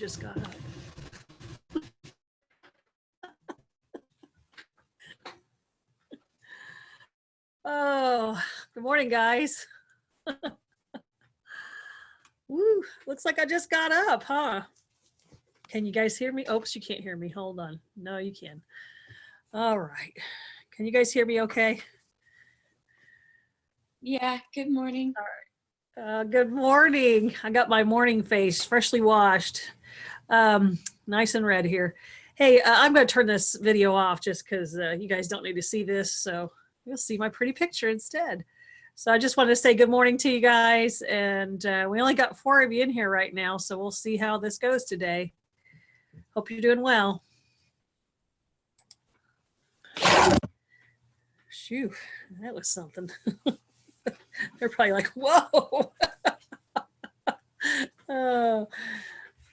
just got up. Oh, good morning, guys. Woo, looks like I just got up, huh? Can you guys hear me? Oops, you can't hear me. Hold on. No, you can. All right. Can you guys hear me okay? Yeah, good morning. All right. Good morning. I got my morning face freshly washed. Nice and red here. Hey, I'm going to turn this video off just because you guys don't need to see this. So you'll see my pretty picture instead. So I just wanted to say good morning to you guys. And we only got 4 of you in here right now. So we'll see how this goes today. Hope you're doing well. Phew, that was something. They're probably like, whoa.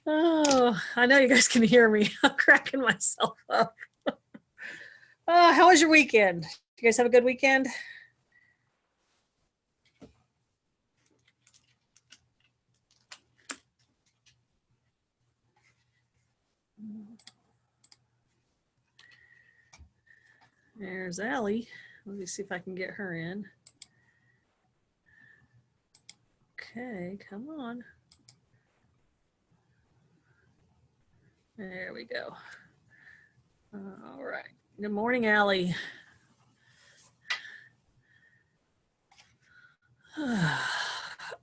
Oh, I know you guys can hear me. I'm cracking myself up. How was your weekend? You guys have a good weekend? There's Allie. Let me see if I can get her in. Okay, come on. There we go. All right. Good morning, Allie.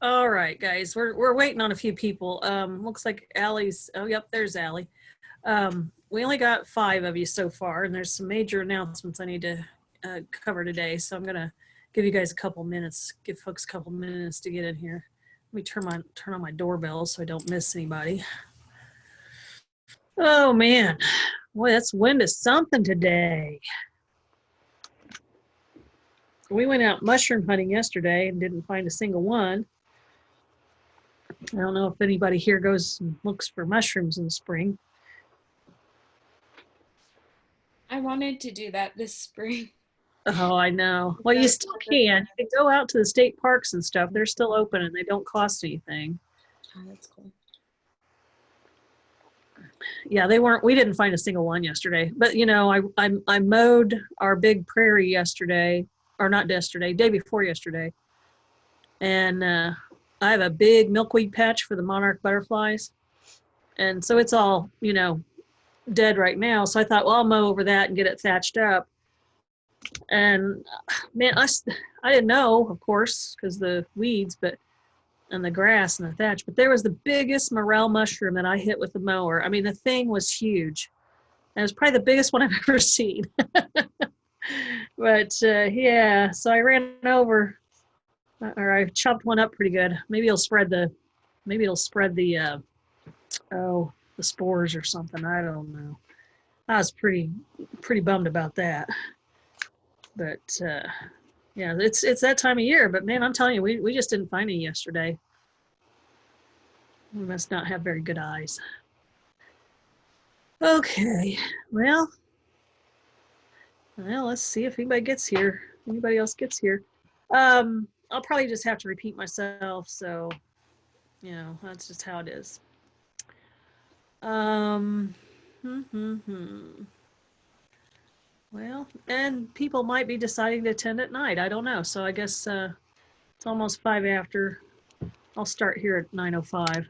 All right, guys, we're waiting on a few people. Looks like Allie's, oh, yep, there's Allie. We only got 5 of you so far, and there's some major announcements I need to cover today. So I'm gonna give you guys a couple minutes, give folks a couple minutes to get in here. Let me turn on my doorbell so I don't miss anybody. Oh man, boy, that's wind is something today. We went out mushroom hunting yesterday and didn't find a single one. I don't know if anybody here goes and looks for mushrooms in the spring. I wanted to do that this spring. Oh, I know. Well, you still can. You can go out to the state parks and stuff. They're still open and they don't cost anything. Oh, that's cool. Yeah, we didn't find a single one yesterday. But you know, I mowed our big prairie yesterday, or not yesterday, day before yesterday. And I have a big milkweed patch for the monarch butterflies. And so it's all, you know, dead right now. So I thought, well, I'll mow over that and get it thatched up. And man, I didn't know, of course, because the weeds, and the grass and the thatch, but there was the biggest morel mushroom that I hit with the mower. I mean, the thing was huge. It was probably the biggest one I've ever seen. But yeah, so I ran over, or I chopped one up pretty good. Maybe it'll spread the the spores or something. I don't know. I was pretty bummed about that. But yeah, it's that time of year. But man, I'm telling you, we just didn't find any yesterday. We must not have very good eyes. Okay, well, let's see if anybody gets here. Anybody else gets here? I'll probably just have to repeat myself. So, you know, that's just how it is. Well, and people might be deciding to attend at night. I don't know. So I guess it's almost 5 after. I'll start here at 9:05.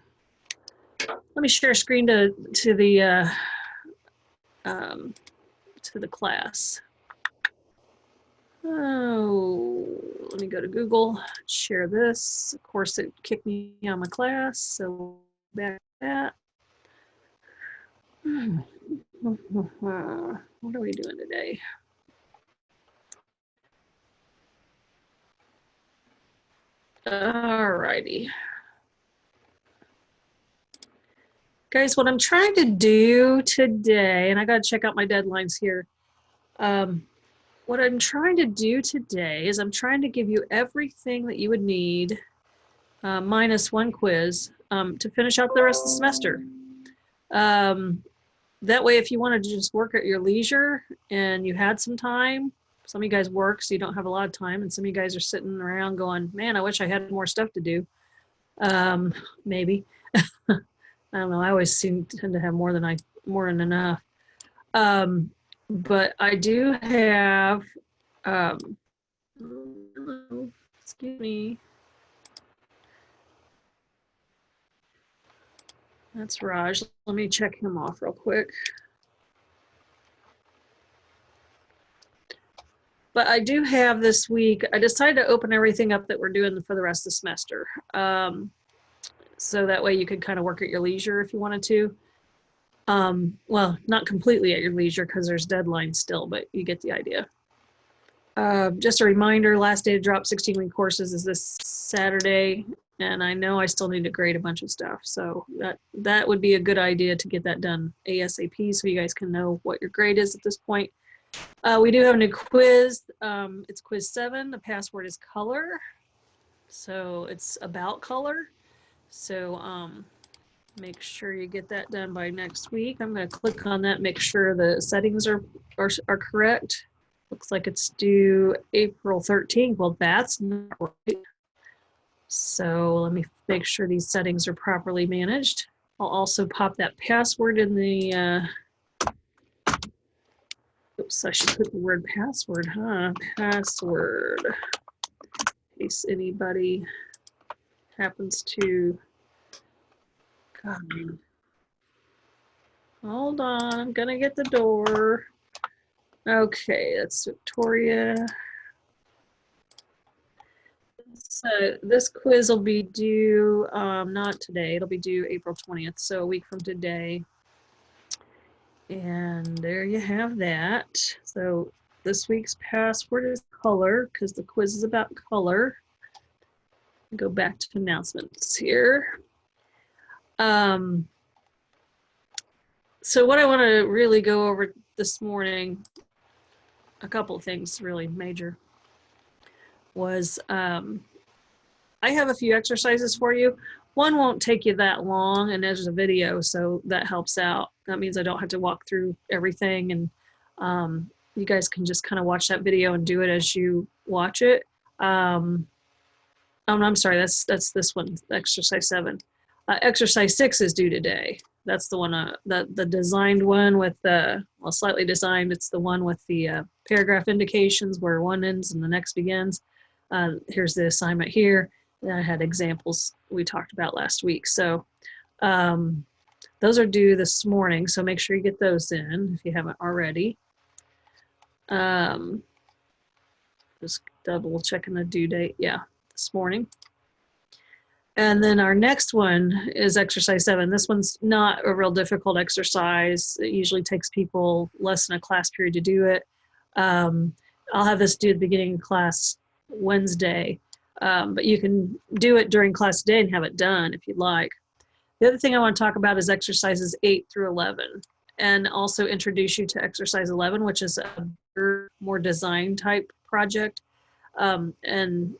Let me share screen to the class. Oh, let me go to Google, share this. Of course, it kicked me on my class, so back to that. What are we doing today? All righty. Guys, what I'm trying to do today, and I got to check out my deadlines here. What I'm trying to do today is I'm trying to give you everything that you would need, minus one quiz, to finish out the rest of the semester. That way, if you wanted to just work at your leisure and you had some time, some of you guys work, so you don't have a lot of time, and some of you guys are sitting around going, man, I wish I had more stuff to do. Maybe. I don't know. I always tend to have more than enough. But I do have, excuse me. That's Raj. Let me check him off real quick. But I do have this week, I decided to open everything up that we're doing for the rest of the semester. So that way you could kind of work at your leisure if you wanted to. Well, not completely at your leisure because there's deadlines still, but you get the idea. Just a reminder, last day to drop 16-week courses is this Saturday, and I know I still need to grade a bunch of stuff, so that would be a good idea to get that done ASAP so you guys can know what your grade is at this point. We do have a new quiz. It's quiz 7. The password is color, so it's about color. So make sure you get that done by next week. I'm going to click on that, make sure the settings are correct. Looks like it's due April 13th. Well, that's not right. So let me make sure these settings are properly managed. I'll also pop that password in the, oops, I should put the word password, huh? Password, in case anybody happens to, God. Hold on, I'm gonna get the door. Okay, that's Victoria. So this quiz will be due, not today, it'll be due April 20th, so a week from today. And there you have that. So this week's password is color because the quiz is about color. Go back to announcements here. So what I want to really go over this morning, a couple of things really major, was I have a few exercises for you. One won't take you that long, and there's a video, so that helps out. That means I don't have to walk through everything, and you guys can just kind of watch that video and do it as you watch it. Oh, I'm sorry, that's this one, exercise 7. Exercise 6 is due today. That's the one, the designed one with the, well, slightly designed. It's the one with the paragraph indications where one ends and the next begins. Here's the assignment here. And I had examples we talked about last week. So those are due this morning. So make sure you get those in if you haven't already. Just double checking the due date. Yeah, this morning. And then our next one is exercise 7. This one's not a real difficult exercise. It usually takes people less than a class period to do it. I'll have this due at the beginning of class Wednesday, but you can do it during class today and have it done if you'd like. The other thing I want to talk about is exercises 8 through 11, and also introduce you to exercise 11, which is a more design type project, and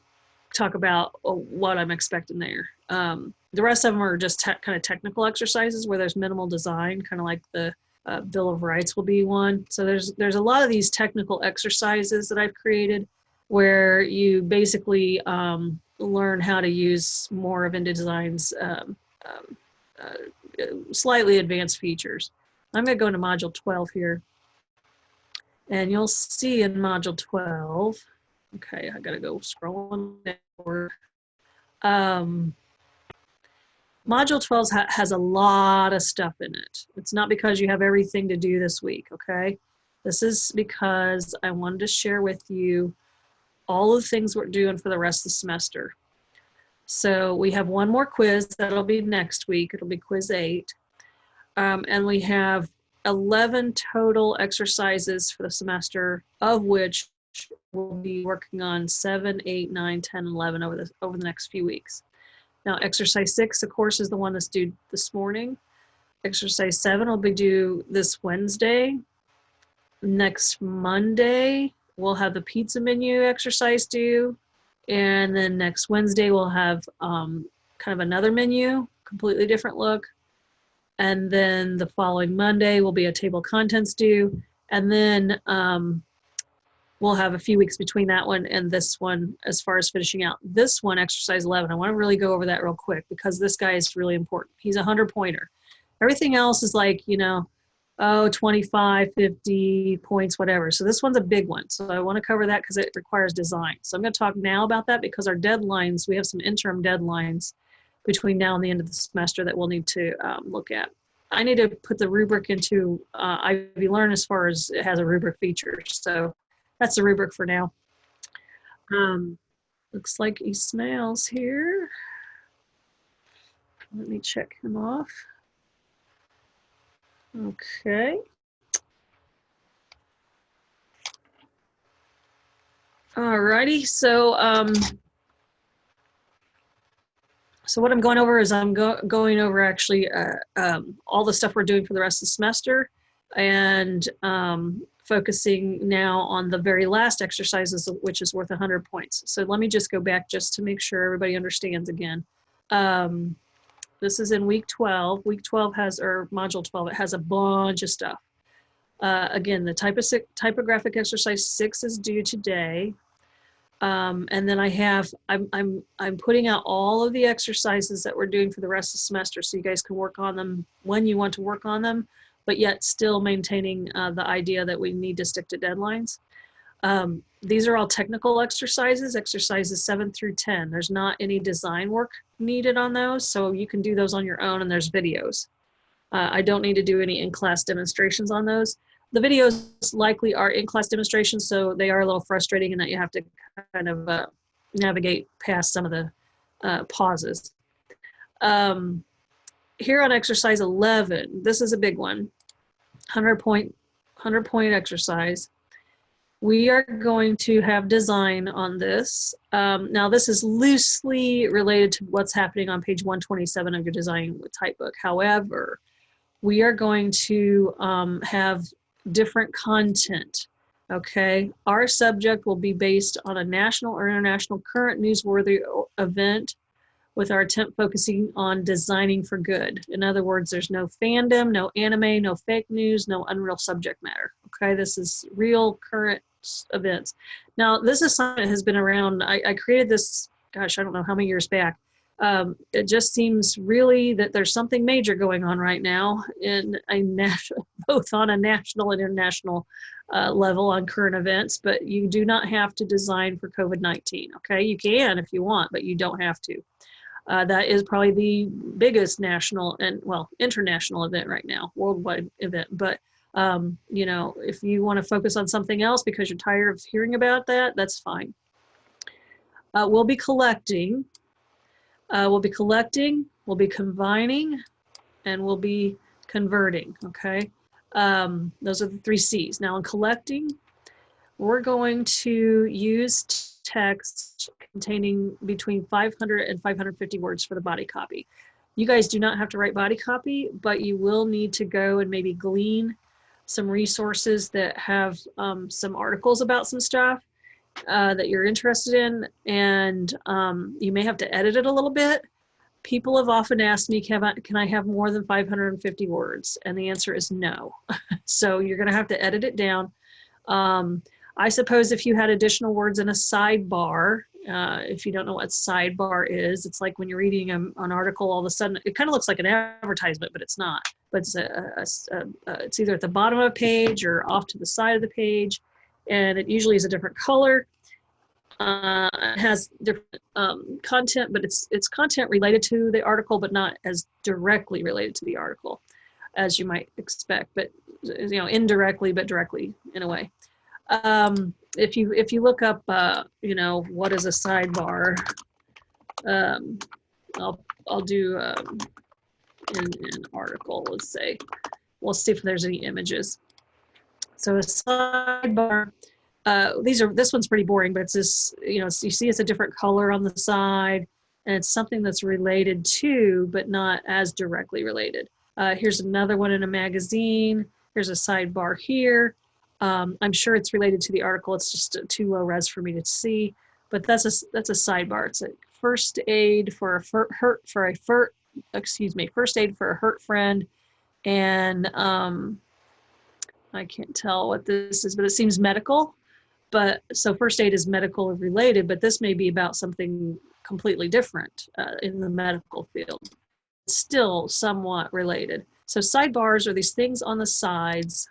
talk about what I'm expecting there. The rest of them are just kind of technical exercises where there's minimal design, kind of like the Bill of Rights will be one. So there's a lot of these technical exercises that I've created where you basically learn how to use more of InDesign's slightly advanced features. I'm going to go into module 12 here, and you'll see in module 12, okay, I got to go scrolling down. Module 12 has a lot of stuff in it. It's not because you have everything to do this week, okay? This is because I wanted to share with you all the things we're doing for the rest of the semester. So we have one more quiz that'll be next week. It'll be quiz 8. And we have 11 total exercises for the semester, of which we'll be working on 7, 8, 9, 10, 11 over the next few weeks. Now, exercise 6, of course, is the one that's due this morning. Exercise 7 will be due this Wednesday. Next Monday, we'll have the pizza menu exercise due. And then next Wednesday, we'll have kind of another menu, completely different look. And then the following Monday will be a table of contents due. And then we'll have a few weeks between that one and this one as far as finishing out. This one, exercise 11, I want to really go over that real quick because this guy is really important. He's a 100-pointer. Everything else is like, you know, 25, 50 points, whatever. So this one's a big one. So I want to cover that because it requires design. So I'm going to talk now about that because our deadlines, we have some interim deadlines between now and the end of the semester that we'll need to look at. I need to put the rubric into Ivy Learn as far as it has a rubric feature. So that's the rubric for now. Looks like Ismail's here. Let me check him off. Okay. Alrighty, so so what I'm going over is I'm going over actually all the stuff we're doing for the rest of the semester, and focusing now on the very last exercises, which is worth 100 points. So let me just go back just to make sure everybody understands again. This is in week 12. Week 12 has, or module 12, it has a bunch of stuff. Again, the typographic exercise 6 is due today. And then I'm putting out all of the exercises that we're doing for the rest of the semester so you guys can work on them when you want to work on them, but yet still maintaining the idea that we need to stick to deadlines. These are all technical exercises, exercises 7 through 10. There's not any design work needed on those, so you can do those on your own, and there's videos. I don't need to do any in-class demonstrations on those. The videos likely are in-class demonstrations, so they are a little frustrating in that you have to kind of navigate past some of the pauses. Here on exercise 11, this is a big one, 100-point exercise. We are going to have design on this. Now this is loosely related to what's happening on page 127 of your Design with Typebook. However, we are going to have different content, okay? Our subject will be based on a national or international current newsworthy event with our attempt focusing on designing for good. In other words, there's no fandom, no anime, no fake news, no unreal subject matter, okay? This is real current events. Now, this assignment has been around, I created this, gosh, I don't know how many years back. It just seems really that there's something major going on right now in a national, both on a national and international level on current events, but you do not have to design for COVID-19, okay? You can if you want, but you don't have to. That is probably the biggest national and, well, international event right now, worldwide event. But, you know, if you want to focus on something else because you're tired of hearing about that, that's fine. We'll be collecting. We'll be combining, and we'll be converting, okay? Those are the 3 C's. Now in collecting, we're going to use text containing between 500 and 550 words for the body copy. You guys do not have to write body copy, but you will need to go and maybe glean some resources that have some articles about some stuff that you're interested in, and you may have to edit it a little bit. People have often asked me, can I have more than 550 words? And the answer is no. So you're gonna have to edit it down. I suppose if you had additional words in a sidebar, if you don't know what sidebar is, it's like when you're reading an article, all of a sudden, it kind of looks like an advertisement, but it's not. But it's either at the bottom of a page or off to the side of the page, and it usually is a different color. It has different content, but it's content related to the article, but not as directly related to the article as you might expect, but you know, indirectly, but directly in a way. If you look up, you know, what is a sidebar, I'll do an article, let's say. We'll see if there's any images. So a sidebar, this one's pretty boring, but it's this, you know, you see it's a different color on the side, and it's something that's related to, but not as directly related. Here's another one in a magazine. Here's a sidebar here. I'm sure it's related to the article. It's just too low res for me to see, but that's a sidebar. It's a first aid for a first aid for a hurt friend, and I can't tell what this is, but it seems medical. But so first aid is medical related, but this may be about something completely different in the medical field. It's still somewhat related. So sidebars are these things on the sides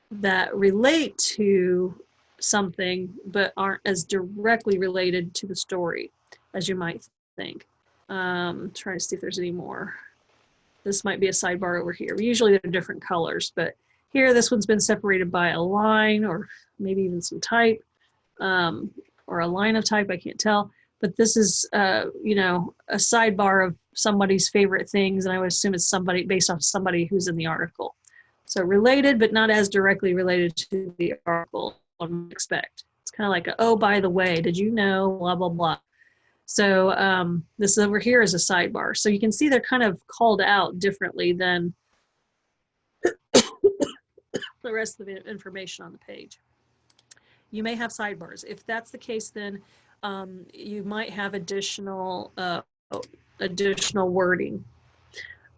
that relate to something but aren't as directly related to the story as you might think. Trying to see if there's any more. This might be a sidebar over here. Usually they're different colors, but here this one's been separated by a line or maybe even some type, or a line of type, I can't tell. But this is, you know, a sidebar of somebody's favorite things, and I would assume it's somebody based off somebody who's in the article. So related, but not as directly related to the article, one would expect. It's kind of like, oh, by the way, did you know, blah, blah, blah. So this over here is a sidebar. So you can see they're kind of called out differently than the rest of the information on the page. You may have sidebars. If that's the case, then you might have additional wording.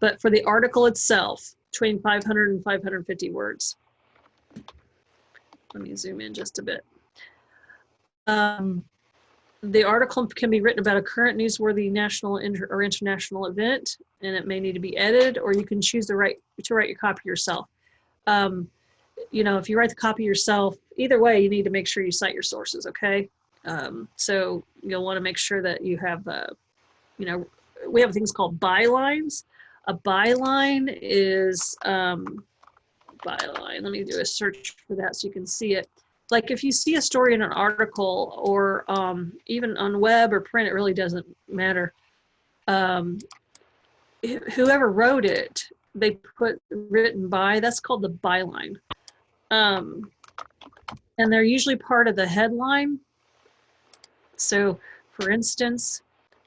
But for the article itself, between 500 and 550 words. Let me zoom in just a bit. The article can be written about a current newsworthy national or international event, and it may need to be edited, or you can choose to write your copy yourself. You know, if you write the copy yourself, either way, you need to make sure you cite your sources, okay? So you'll want to make sure that you have, you know, we have things called bylines. A byline is, byline, let me do a search for that so you can see it. Like if you see a story in an article or even on web or print, it really doesn't matter. Whoever wrote it, they put written by, that's called the byline. And they're usually part of the headline. So for instance,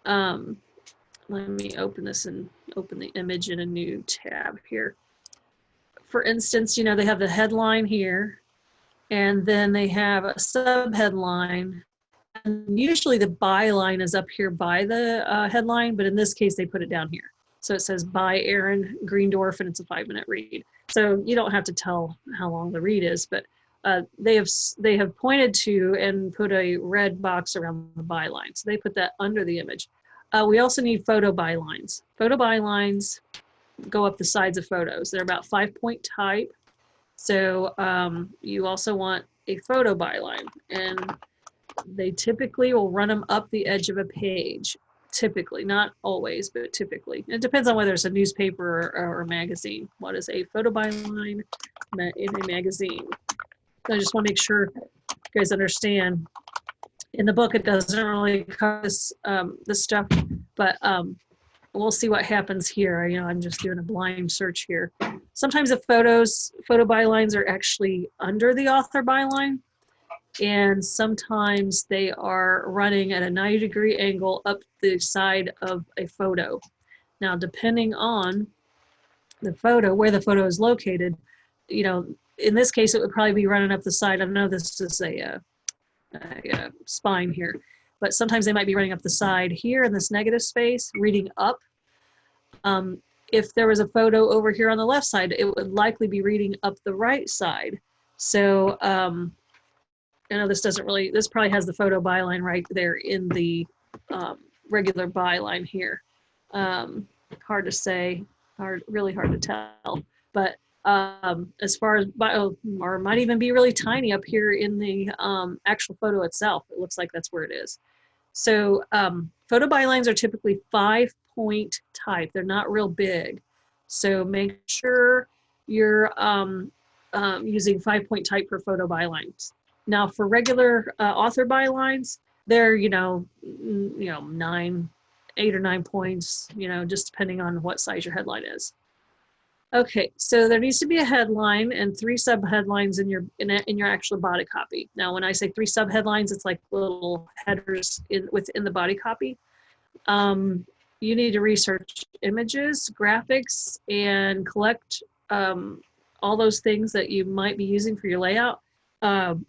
let me open this and open the image in a new tab here. For instance, you know, they have the headline here, and then they have a subheadline. And usually the byline is up here by the headline, but in this case, they put it down here. So it says by Aaron Greendorf, and it's a 5-minute read. So you don't have to tell how long the read is, but they have pointed to and put a red box around the byline. So they put that under the image. We also need photo bylines. Photo bylines go up the sides of photos. They're about 5-point type. So you also want a photo byline, and they typically will run them up the edge of a page. Typically, not always, but typically. It depends on whether it's a newspaper or a magazine. What is a photo byline in a magazine? So I just want to make sure you guys understand. In the book, it doesn't really cover this stuff, but we'll see what happens here. You know, I'm just doing a blind search here. Sometimes the photo bylines are actually under the author byline, and sometimes they are running at a 90-degree angle up the side of a photo. Now, depending on the photo, where the photo is located, you know, in this case, it would probably be running up the side. I know this is a spine here, but sometimes they might be running up the side here in this negative space, reading up. If there was a photo over here on the left side, it would likely be reading up the right side. So I know this probably has the photo byline right there in the regular byline here. Hard to say, really hard to tell. But as far as or it might even be really tiny up here in the actual photo itself. It looks like that's where it is. So photo bylines are typically 5-point type. They're not real big. So make sure you're using 5-point type for photo bylines. Now for regular author bylines, they're, 8 or 9 points, just depending on what size your headline is. Okay, so there needs to be a headline and 3 subheadlines in your actual body copy. Now, when I say 3 subheadlines, it's like little headers within the body copy. You need to research images, graphics, and collect all those things that you might be using for your layout.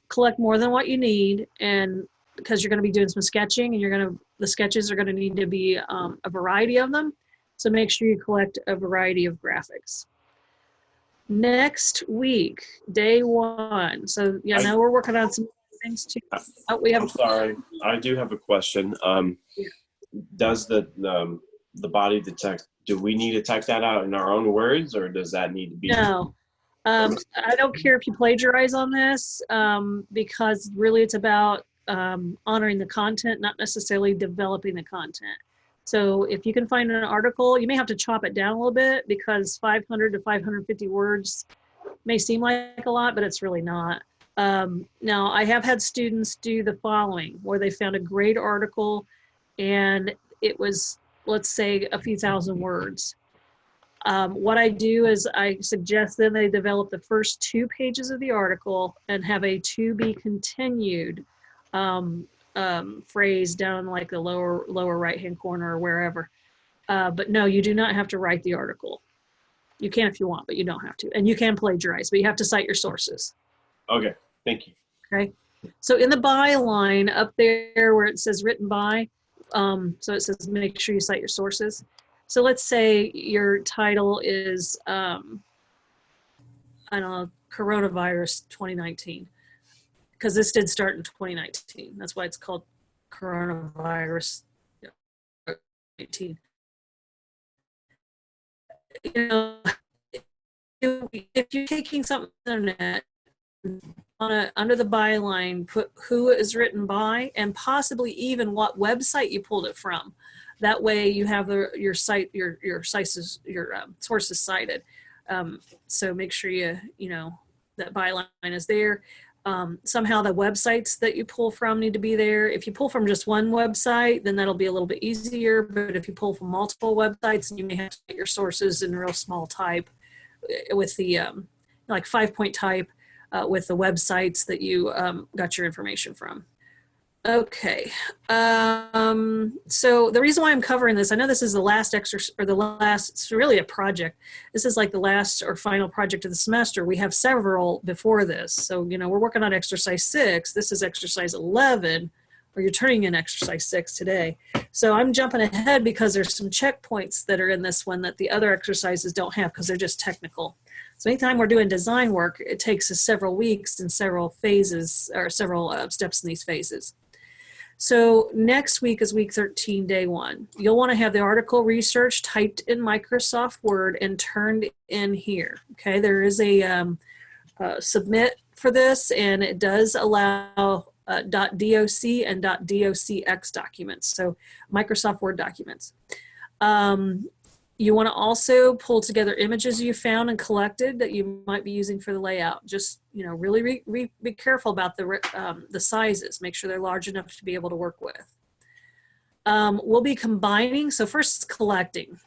Collect more than what you need, and because you're going to be doing some sketching, and the sketches are going to need to be a variety of them. So make sure you collect a variety of graphics. Next week, day 1. So yeah, now we're working on some things too. I'm sorry, I do have a question. Does the the body of the text, do we need to type that out in our own words, or does that need to be? No. I don't care if you plagiarize on this, because really it's about honoring the content, not necessarily developing the content. So if you can find an article, you may have to chop it down a little bit, because 500 to 550 words may seem like a lot, but it's really not. Now, I have had students do the following, where they found a great article and it was, let's say, a few thousand words. What I do is I suggest then they develop the first 2 pages of the article and have a to be continued phrase down like the lower right hand corner or wherever. But no, you do not have to write the article. You can if you want, but you don't have to. And you can plagiarize, but you have to cite your sources. Okay, thank you. Okay. So in the byline up there where it says written by, so it says make sure you cite your sources. So let's say your title is, I don't know, coronavirus 2019, because this did start in 2019. That's why it's called coronavirus 2019. You know, if you're taking something on the internet, under the byline, put who it is written by and possibly even what website you pulled it from. That way you have your sources cited. So make sure you know that byline is there. Somehow the websites that you pull from need to be there. If you pull from just one website, then that'll be a little bit easier. But if you pull from multiple websites, you may have to get your sources in real small type with the like 5-point type with the websites that you got your information from. Okay, so the reason why I'm covering this, I know this is the last exercise, or the last, it's really a project. This is like the last or final project of the semester. We have several before this. So, you know, we're working on exercise 6. This is exercise 11, or you're turning in exercise 6 today. So I'm jumping ahead because there's some checkpoints that are in this one that the other exercises don't have because they're just technical. So anytime we're doing design work, it takes us several weeks and several phases, or several steps in these phases. So next week is week 13, day 1. You'll want to have the article research typed in Microsoft Word and turned in here. Okay, there is a submit for this, and it does allow .doc and .docx documents, so Microsoft Word documents. You want to also pull together images you found and collected that you might be using for the layout. Just, you know, really be careful about the sizes. Make sure they're large enough to be able to work with. We'll be combining. So first it's collecting.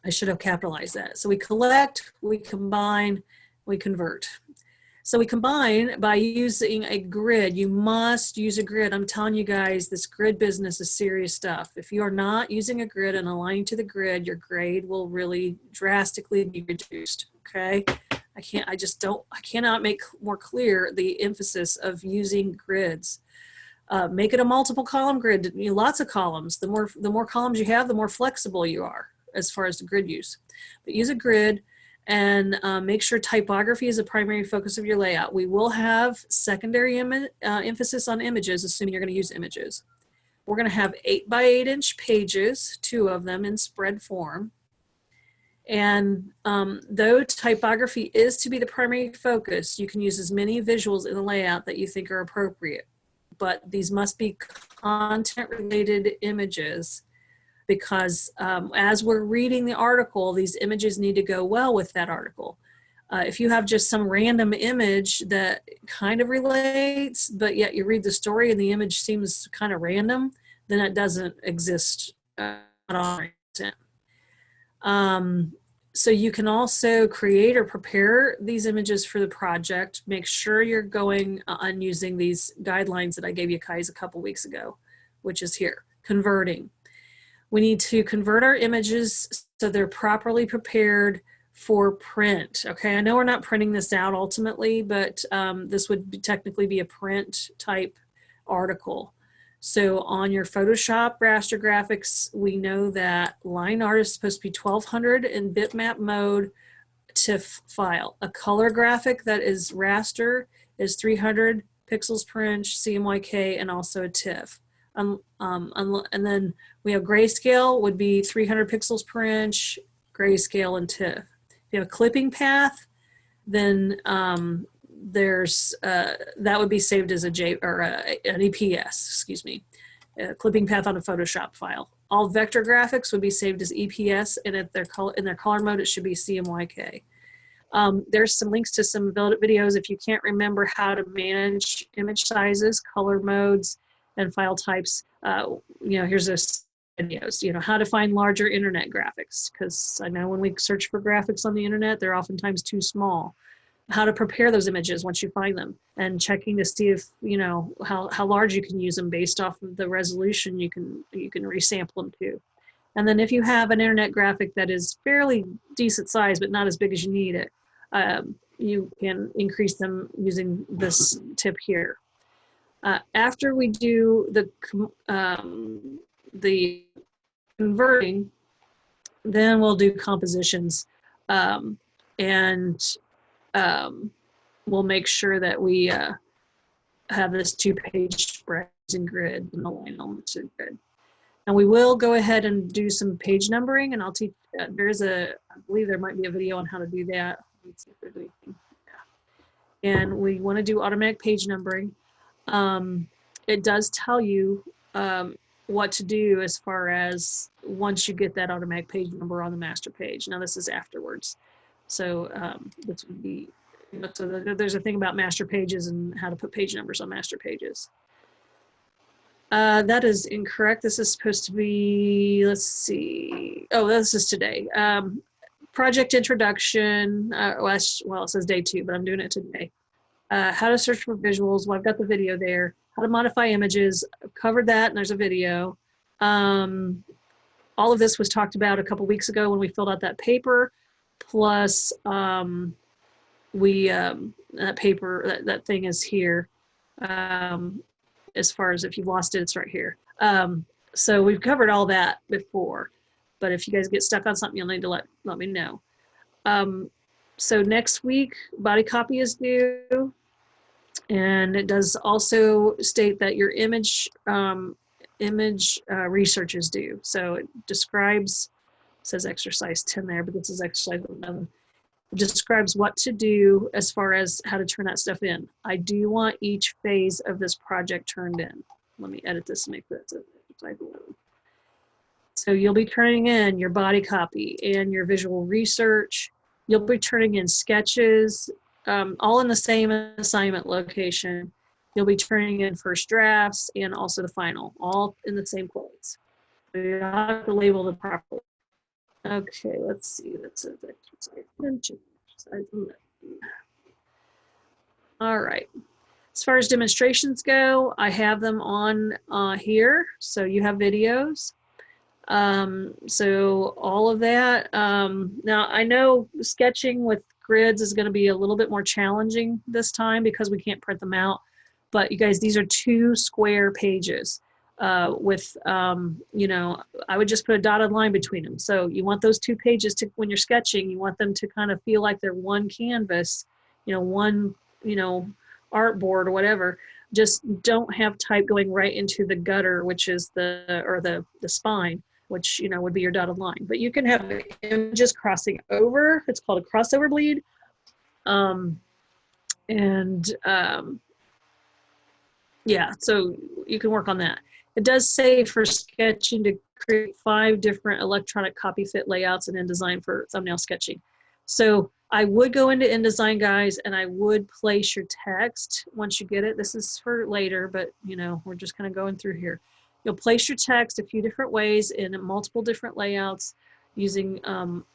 I should have capitalized that. So we collect, we combine, we convert. So we combine by using a grid. You must use a grid. I'm telling you guys, this grid business is serious stuff. If you are not using a grid and aligning to the grid, your grade will really drastically be reduced, okay? I cannot make more clear the emphasis of using grids. Make it a multiple column grid, you know, lots of columns. The more columns you have, the more flexible you are as far as the grid use. But use a grid. And make sure typography is a primary focus of your layout. We will have secondary emphasis on images, assuming you're going to use images. We're going to have 8 by 8 inch pages, 2 of them in spread form. And though typography is to be the primary focus, you can use as many visuals in the layout that you think are appropriate. But these must be content related images, because as we're reading the article, these images need to go well with that article. If you have just some random image that kind of relates, but yet you read the story and the image seems kind of random, then it doesn't exist at all. So you can also create or prepare these images for the project. Make sure you're going on using these guidelines that I gave you guys a couple weeks ago, which is here, converting. We need to convert our images so they're properly prepared for print. Okay, I know we're not printing this out ultimately, but this would technically be a print type article. So on your Photoshop raster graphics, we know that line art is supposed to be 1200 in bitmap mode TIFF file. A color graphic that is raster is 300 pixels per inch CMYK and also a TIFF. And then we have grayscale would be 300 pixels per inch, grayscale and TIFF. If you have a clipping path, then there's that would be saved as a J or an EPS, excuse me, a clipping path on a Photoshop file. All vector graphics would be saved as EPS, and if they're in their color mode, it should be CMYK. There's some links to some videos if you can't remember how to manage image sizes, color modes, and file types. Here's those videos. How to find larger internet graphics, because I know when we search for graphics on the internet, they're oftentimes too small. How to prepare those images once you find them, and checking to see if how large you can use them based off of the resolution you can resample them to. And then if you have an internet graphic that is fairly decent size but not as big as you need it, you can increase them using this tip here. After we do the converting, then we'll do compositions, and we'll make sure that we have this 2-page spread in grid and align elements in grid. And we will go ahead and do some page numbering, and I'll teach. I believe there might be a video on how to do that. Let's see if there's anything. Yeah. And we want to do automatic page numbering. It does tell you what to do as far as once you get that automatic page number on the master page. Now this is afterwards. So this would be, so there's a thing about master pages and how to put page numbers on master pages. That is incorrect. This is supposed to be, let's see. Oh, this is today. Project introduction. Well, it says day 2, but I'm doing it today. How to search for visuals. Well, I've got the video there. How to modify images. I've covered that, and there's a video. All of this was talked about a couple weeks ago when we filled out that paper. Plus, that paper, that thing is here. As far as if you've lost it, it's right here. So we've covered all that before, but if you guys get stuck on something, you'll need to let me know. So next week, body copy is due, and it does also state that your image research is due. So it describes, it says exercise 10 there, but this is exercise 11. It describes what to do as far as how to turn that stuff in. I do want each phase of this project turned in. Let me edit this and make that exercise 11. So you'll be turning in your body copy and your visual research. You'll be turning in sketches, all in the same assignment location. You'll be turning in first drafts and also the final, all in the same place. So you have to label them properly. Okay, let's see. That's exercise 10, exercise 11. All right. As far as demonstrations go, I have them on here. So you have videos. So all of that. Now I know sketching with grids is going to be a little bit more challenging this time because we can't print them out. But you guys, these are 2 square pages. With, I would just put a dotted line between them. So you want those 2 pages to, when you're sketching, you want them to kind of feel like they're one canvas, one, artboard or whatever. Just don't have type going right into the gutter, which is the spine, which, would be your dotted line. But you can have images crossing over. It's called a crossover bleed. Yeah, so you can work on that. It does say for sketching to create 5 different electronic copy fit layouts in InDesign for thumbnail sketching. So I would go into InDesign, guys, and I would place your text once you get it. This is for later, but we're just kind of going through here. You'll place your text a few different ways in multiple different layouts using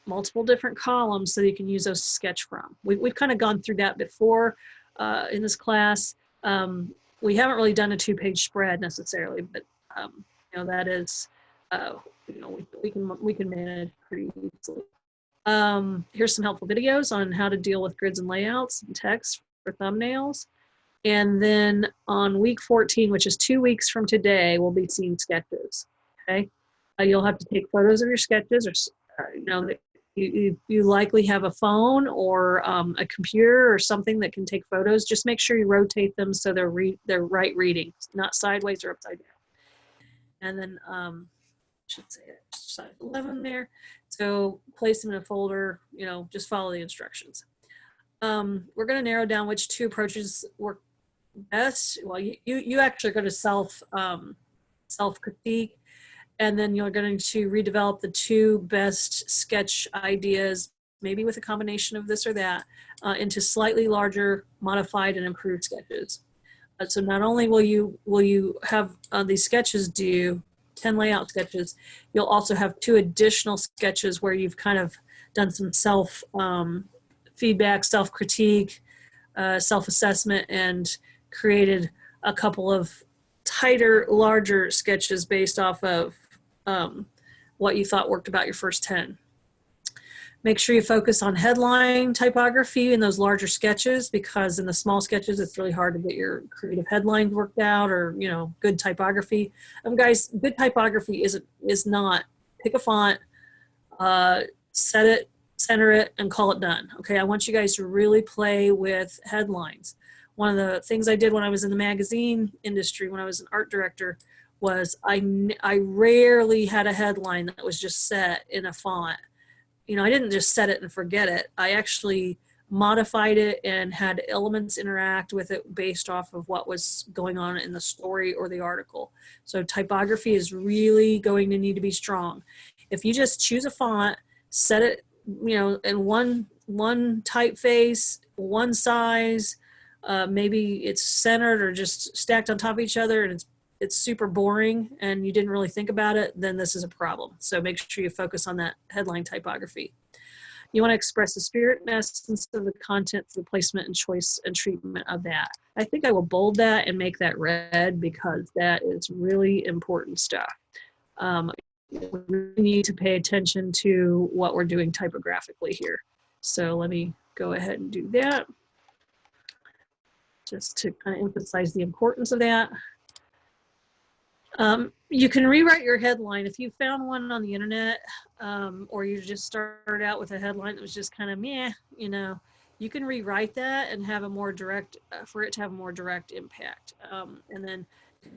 multiple different columns so that you can use those to sketch from. We've kind of gone through that before in this class. We haven't really done a 2-page spread necessarily, but that is, we can manage pretty easily. Here's some helpful videos on how to deal with grids and layouts and text for thumbnails. And then on week 14, which is 2 weeks from today, we'll be seeing sketches. Okay, you'll have to take photos of your sketches, or you likely have a phone or a computer or something that can take photos. Just make sure you rotate them so they're right reading, not sideways or upside down. and then should say size 11 there. So place them in a folder, you know, just follow the instructions. We're going to narrow down which two approaches work best. Well, you actually are going to self-critique, and then you're going to redevelop the two best sketch ideas, maybe with a combination of this or that, into slightly larger, modified, and improved sketches. So not only will you have these sketches due, 10 layout sketches, you'll also have 2 additional sketches where you've kind of done some self feedback, self-critique, self-assessment, and created a couple of tighter, larger sketches based off of what you thought worked about your first 10. Make sure you focus on headline typography in those larger sketches, because in the small sketches, it's really hard to get your creative headlines worked out, or, you know, good typography. Guys, good typography is not pick a font, set it, center it, and call it done. Okay, I want you guys to really play with headlines. One of the things I did when I was in the magazine industry, when I was an art director, was I rarely had a headline that was just set in a font. You know, I didn't just set it and forget it. I actually modified it and had elements interact with it based off of what was going on in the story or the article. So typography is really going to need to be strong. If you just choose a font, set it, you know, in one typeface, one size, maybe it's centered or just stacked on top of each other, and it's super boring and you didn't really think about it, then this is a problem. So make sure you focus on that headline typography. You want to express the spirit and essence of the content through placement and choice and treatment of that. I think I will bold that and make that red, because that is really important stuff. We really need to pay attention to what we're doing typographically here. So let me go ahead and do that, just to kind of emphasize the importance of that. You can rewrite your headline if you found one on the internet, or you just started out with a headline that was just kind of meh, you know, you can rewrite that and have a more direct, for it to have a more direct impact. And then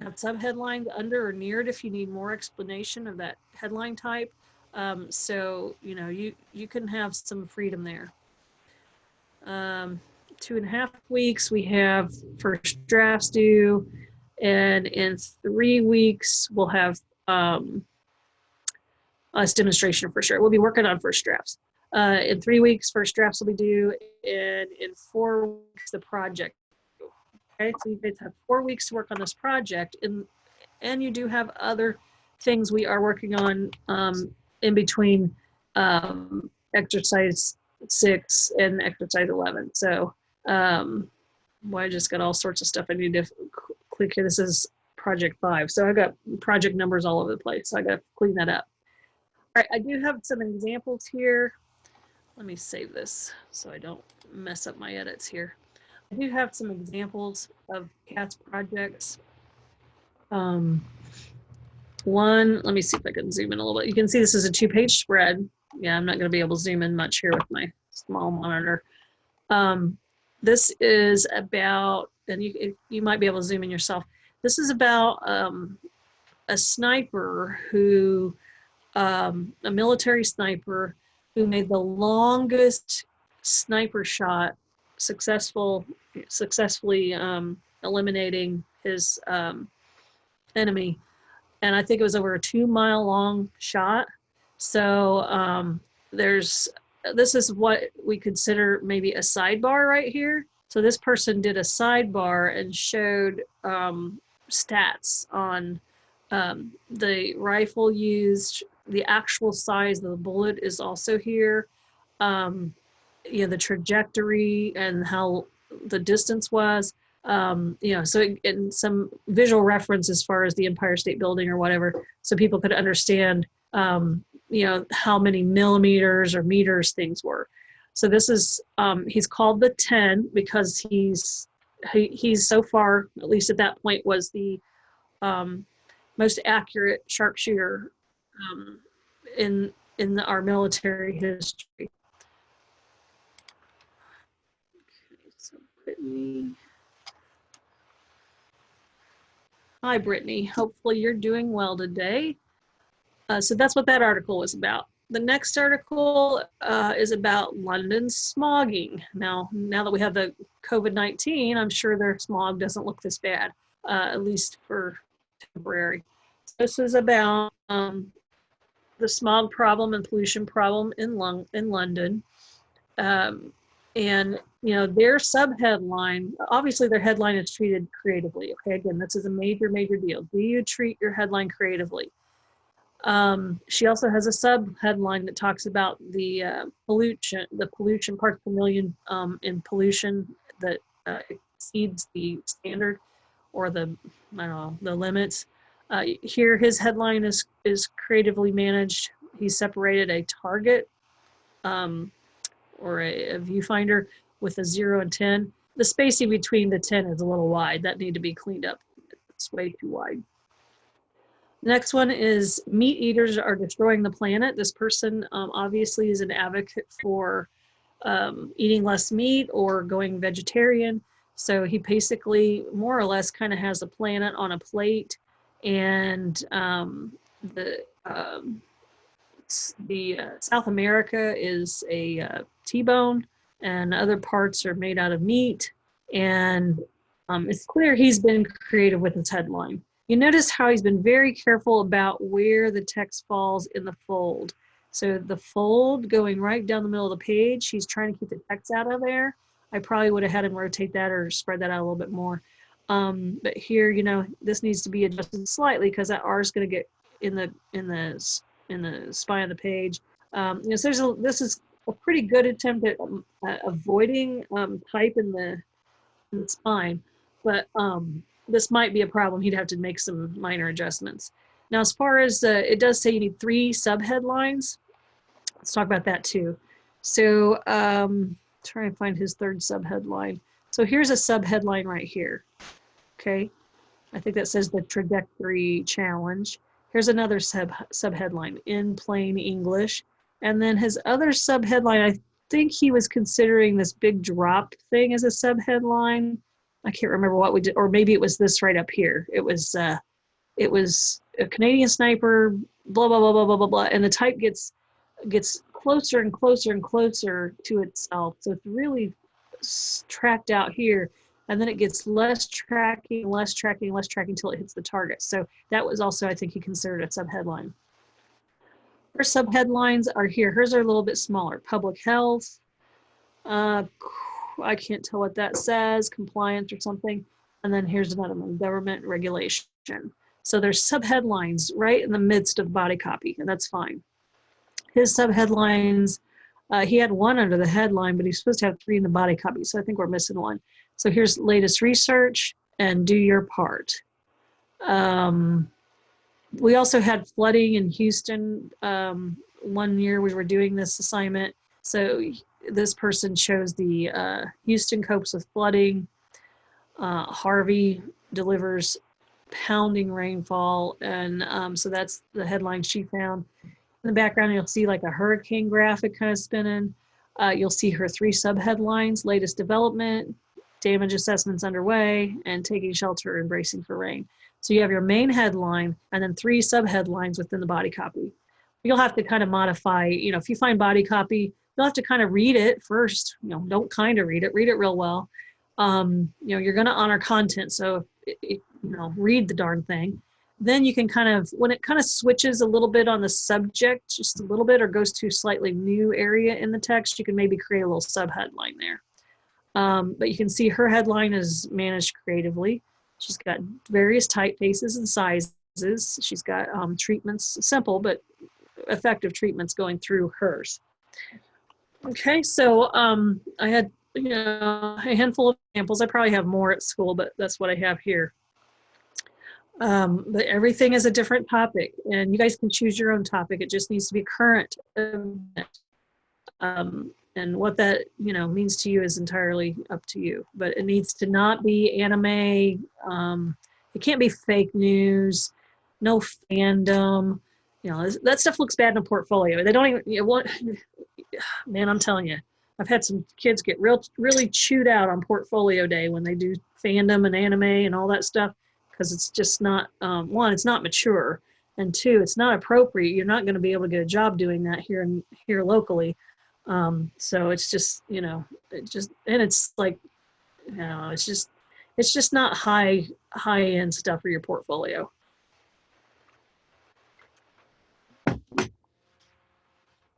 have subheadlines under or near it if you need more explanation of that headline type. So, you know, you can have some freedom there. 2.5 weeks, we have first drafts due. And in 3 weeks, we'll have us demonstration for sure. We'll be working on first drafts. In 3 weeks, first drafts will be due, and in 4 weeks, the project. Okay, so you guys have 4 weeks to work on this project, and you do have other things we are working on in between exercise 6 and exercise 11. So well, I just got all sorts of stuff I need to click here. This is project 5. So I got project numbers all over the place. So I got to clean that up. All right, I do have some examples here. Let me save this so I don't mess up my edits here. I do have some examples of CATS projects. One, let me see if I can zoom in a little bit. You can see this is a 2-page spread. Yeah, I'm not going to be able to zoom in much here with my small monitor. This is about, and you might be able to zoom in yourself. This is about a sniper who, a military sniper who made the longest sniper shot successfully eliminating his enemy. And I think it was over a 2-mile long shot. So this is what we consider maybe a sidebar right here. So this person did a sidebar and showed stats on the rifle used, the actual size of the bullet is also here. You know, the trajectory and how the distance was. You know, so and some visual reference as far as the Empire State Building or whatever, so people could understand you know, how many millimeters or meters things were. So this is, he's called the 10 because he's so far, at least at that point, was the most accurate sharpshooter in our military history. Okay, so Brittany. Hi, Brittany. Hopefully you're doing well today. So that's what that article was about. The next article is about London smogging. Now that we have the COVID-19, I'm sure their smog doesn't look this bad, at least for temporary. This is about the smog problem and pollution problem in London. And their subheadline, obviously their headline is treated creatively. Okay, again, this is a major deal. Do you treat your headline creatively? She also has a subheadline that talks about the pollution parts per million in pollution that exceeds the standard or the limits. Here his headline is creatively managed. He separated a target or a viewfinder with a 0 and 10. The spacing between the 10 is a little wide. That need to be cleaned up. It's way too wide. Next one is meat eaters are destroying the planet. This person obviously is an advocate for eating less meat or going vegetarian. So he basically more or less kind of has a planet on a plate, and South America is a T-bone, and other parts are made out of meat. And it's clear he's been creative with his headline. You notice how he's been very careful about where the text falls in the fold. So the fold going right down the middle of the page, he's trying to keep the text out of there. I probably would have had him rotate that or spread that out a little bit more. But here, this needs to be adjusted slightly because that R is going to get in the spine of the page. So this is a pretty good attempt at avoiding type in the spine, but this might be a problem. He'd have to make some minor adjustments. Now, as far as it does say you need 3 subheadlines. Let's talk about that too. So try and find his 3rd subheadline. So here's a subheadline right here. Okay, I think that says the trajectory challenge. Here's another subheadline in plain English. And then his other subheadline, I think he was considering this big drop thing as a subheadline. I can't remember what we did, or maybe it was this right up here. It was a Canadian sniper, blah, blah, blah, blah, blah, blah, blah. And the type gets closer and closer and closer to itself. So it's really tracked out here. And then it gets less tracking until it hits the target. So that was also, I think, he considered a subheadline. Her subheadlines are here. Hers are a little bit smaller. Public health. I can't tell what that says. Compliance or something. And then here's another one. Government regulation. So there's subheadlines right in the midst of body copy, and that's fine. His subheadlines, he had 1 under the headline, but he's supposed to have 3 in the body copy. So I think we're missing 1. So here's latest research and do your part. We also had flooding in Houston. One year we were doing this assignment. So this person chose the Houston copes with flooding. Harvey delivers pounding rainfall. And so that's the headline she found. In the background, you'll see like a hurricane graphic kind of spinning. You'll see her 3 subheadlines: latest development, damage assessments underway, and taking shelter and bracing for rain. So you have your main headline and then 3 subheadlines within the body copy. You'll have to kind of modify, if you find body copy, you'll have to kind of read it first. Don't kind of read it real well. You're going to honor content. So, read the darn thing. Then you can kind of, when it kind of switches a little bit on the subject, just a little bit, or goes to a slightly new area in the text, you can maybe create a little subheadline there. But you can see her headline is managed creatively. She's got various typefaces and sizes. She's got treatments, simple but effective treatments going through hers. Okay, so I had a handful of examples. I probably have more at school, but that's what I have here. But everything is a different topic, and you guys can choose your own topic. It just needs to be current. And what that means to you is entirely up to you. But it needs to not be anime. It can't be fake news. No fandom. That stuff looks bad in a portfolio. They don't even. Man, I'm telling you, I've had some kids get really chewed out on portfolio day when they do fandom and anime and all that stuff. because it's just not, one, it's not mature, and two, it's not appropriate. You're not going to be able to get a job doing that here locally. So it's just, you know, and it's like, you know, it's just not high end stuff for your portfolio.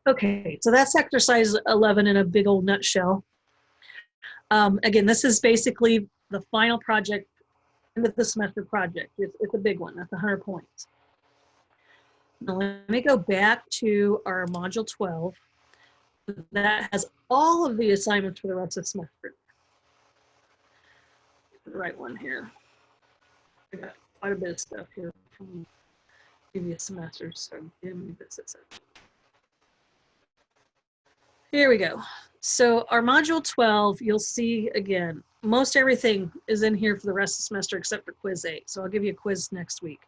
Okay, so that's exercise 11 in a big old nutshell. Again, this is basically the final project, end of the semester project. It's a big one. That's 100 points. Now let me go back to our module 12. That has all of the assignments for the rest of the semester. The right one here. I got quite a bit of stuff here from previous semesters, so give me this a second. Here we go. So our module 12, you'll see again, most everything is in here for the rest of the semester except for quiz 8. So I'll give you a quiz next week.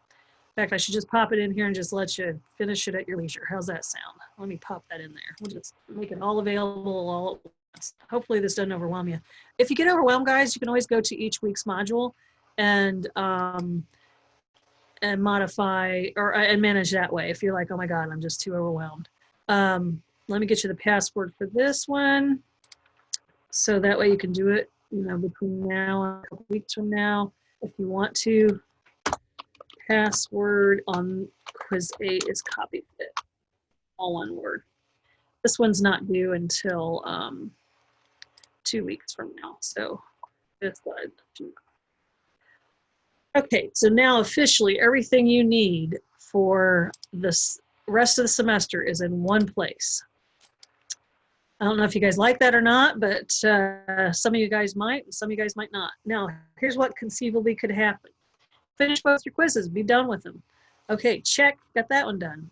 In fact, I should just pop it in here and just let you finish it at your leisure. How's that sound? Let me pop that in there. We'll just make it all available all at once. Hopefully this doesn't overwhelm you. If you get overwhelmed, guys, you can always go to each week's module and modify and manage that way. If you're like, oh my God, I'm just too overwhelmed. Let me get you the password for this one. So that way you can do it, you know, between now and a couple weeks from now. If you want to, password on quiz 8 is copy fit, all one word. This one's not due until 2 weeks from now. So this slide. Okay, so now officially everything you need for this rest of the semester is in one place. I don't know if you guys like that or not, but some of you guys might, and some of you guys might not. Now, here's what conceivably could happen. Finish both your quizzes, be done with them. Okay, check, got that one done.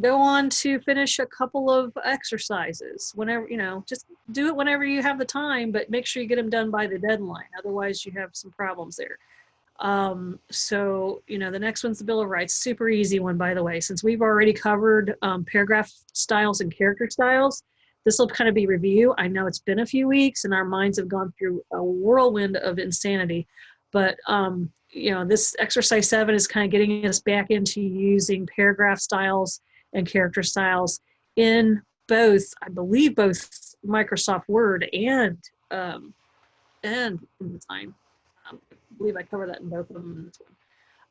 Go on to finish a couple of exercises. Whenever, you know, just do it whenever you have the time, but make sure you get them done by the deadline. Otherwise, you have some problems there. So, you know, the next one's the Bill of Rights. Super easy one, by the way. Since we've already covered paragraph styles and character styles, this will kind of be review. I know it's been a few weeks and our minds have gone through a whirlwind of insanity, but you know, this exercise 7 is kind of getting us back into using paragraph styles and character styles in both, I believe, both Microsoft Word and InDesign. I believe I cover that in both of them in this one.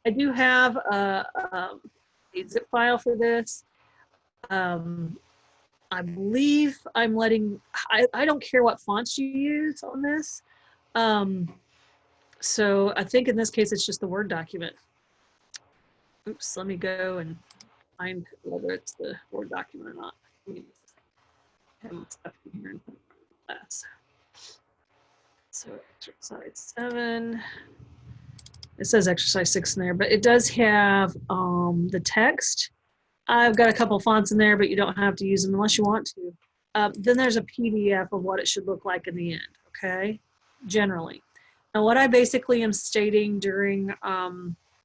I do have a zip file for this. I believe I'm letting, I don't care what fonts you use on this. So I think in this case, it's just the Word document. Oops, let me go and find whether it's the Word document or not. Let me have my stuff in here in class. So exercise 7. It says exercise 6 in there, but it does have the text. I've got a couple fonts in there, but you don't have to use them unless you want to. Then there's a PDF of what it should look like in the end, okay? Generally. Now what I basically am stating during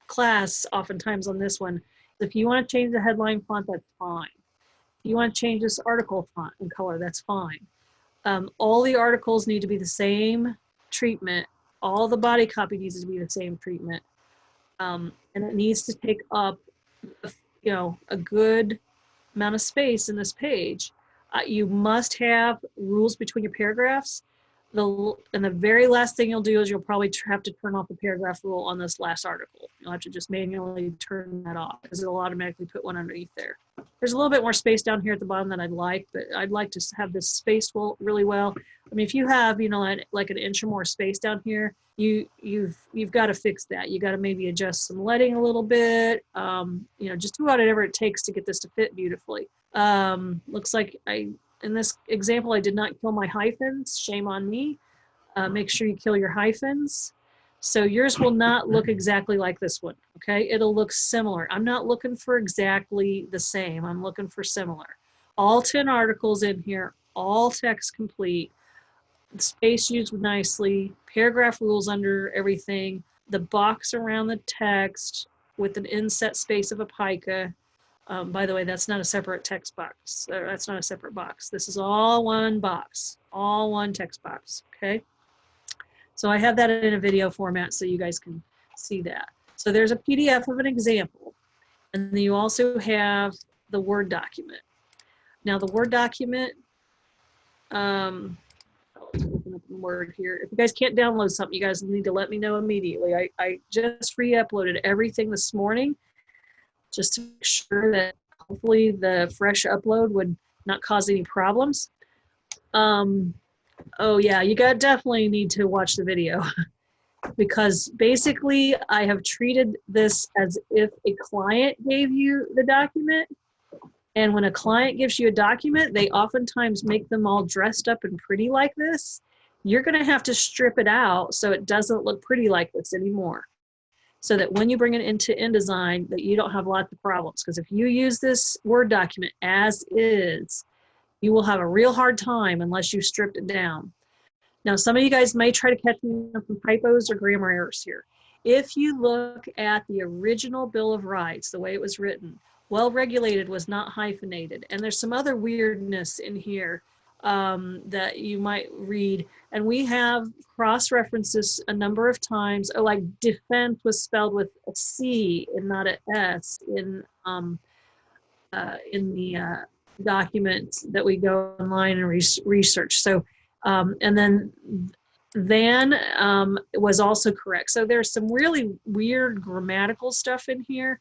class, oftentimes on this one, if you want to change the headline font, that's fine. If you want to change this article font and color, that's fine. All the articles need to be the same treatment. All the body copy needs to be the same treatment. And it needs to take up, you know, a good amount of space in this page. You must have rules between your paragraphs. And the very last thing you'll do is you'll probably have to turn off the paragraph rule on this last article. You'll have to just manually turn that off because it'll automatically put one underneath there. There's a little bit more space down here at the bottom than I'd like, but I'd like to have this spaced really well. I mean, if you have, you know, like an inch or more space down here, you've got to fix that. You got to maybe adjust some leading a little bit. You know, just do whatever it takes to get this to fit beautifully. Looks like in this example, I did not kill my hyphens. Shame on me. Make sure you kill your hyphens. So yours will not look exactly like this one, okay? It'll look similar. I'm not looking for exactly the same. I'm looking for similar. All 10 articles in here, all text complete, space used nicely, paragraph rules under everything, the box around the text with an inset space of a pica. By the way, that's not a separate text box. That's not a separate box. This is all one box, all one text box, okay? So I have that in a video format so you guys can see that. So there's a PDF of an example, and then you also have the Word document. Now the Word document, I'll open up the Word here. If you guys can't download something, you guys need to let me know immediately. I just re-uploaded everything this morning just to make sure that hopefully the fresh upload would not cause any problems. Oh yeah, you definitely need to watch the video because basically I have treated this as if a client gave you the document. And when a client gives you a document, they oftentimes make them all dressed up and pretty like this. You're going to have to strip it out so it doesn't look pretty like this anymore. So that when you bring it into InDesign, that you don't have lots of problems. Because if you use this Word document as is, you will have a real hard time unless you stripped it down. Now, some of you guys may try to catch me on some typos or grammar errors here. If you look at the original Bill of Rights, the way it was written, well-regulated was not hyphenated. And there's some other weirdness in here that you might read. And we have cross-references a number of times. Oh, like defense was spelled with a C and not an S in the documents that we go online and research. So, and then was also correct. So there's some really weird grammatical stuff in here,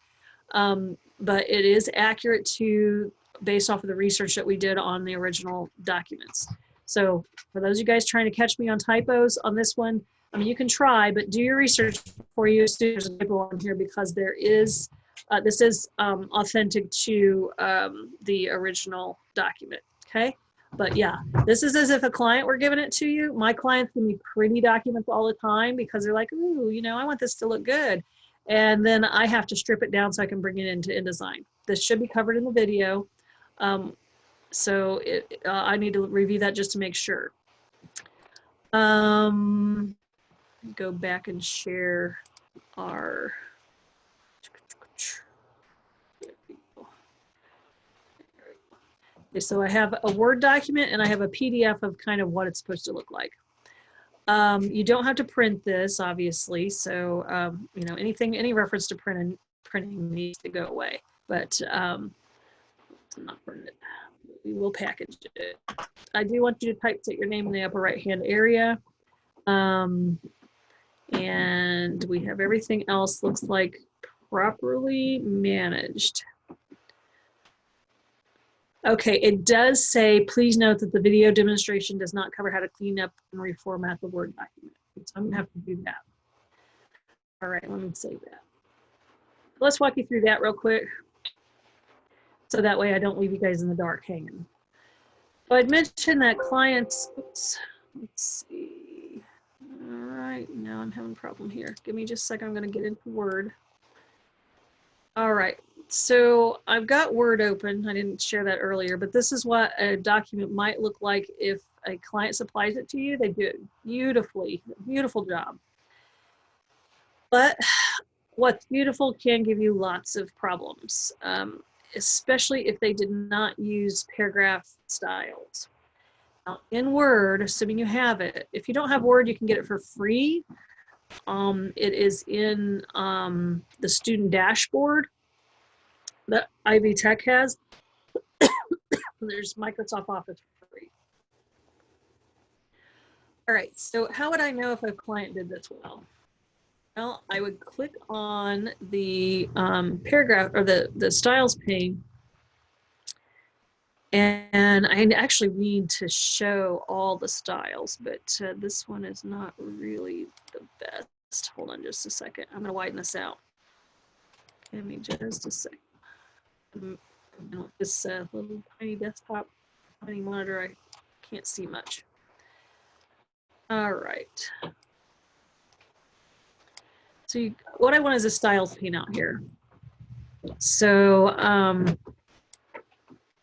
but it is accurate based off of the research that we did on the original documents. So for those of you guys trying to catch me on typos on this one, I mean, you can try, but do your research before you assume there's a typo on here because there is, this is authentic to the original document, okay? But yeah, this is as if a client were giving it to you. My clients give me pretty documents all the time because they're like, ooh, you know, I want this to look good. And then I have to strip it down so I can bring it into InDesign. This should be covered in the video. So I need to review that just to make sure. Go back and share our. Okay, so I have a Word document and I have a PDF of kind of what it's supposed to look like. You don't have to print this, obviously. So, you know, any reference to printing needs to go away. But not print it. We will package it. I do want you to typeset your name in the upper right-hand area. And we have everything else looks like properly managed. Okay, it does say, please note that the video demonstration does not cover how to clean up and reformat the Word document. So I'm gonna have to do that. All right, let me save that. Let's walk you through that real quick. So that way I don't leave you guys in the dark hanging. So I'd mentioned that clients, oops, let's see. All right, now I'm having a problem here. Give me just a second, I'm gonna get into Word. All right, so I've got Word open. I didn't share that earlier, but this is what a document might look like if a client supplies it to you. They do it beautifully, beautiful job. But what's beautiful can give you lots of problems, especially if they did not use paragraph styles. Now in Word, assuming you have it, if you don't have Word, you can get it for free. It is in the student dashboard that Ivy Tech has. There's Microsoft Office for free. All right, so how would I know if a client did this well? Well, I would click on the paragraph or the styles pane, and I actually need to show all the styles, but this one is not really the best. Hold on just a second. I'm gonna widen this out. Give me just a second. This little tiny desktop, tiny monitor, I can't see much. All right. So what I want is a styles pane out here. So,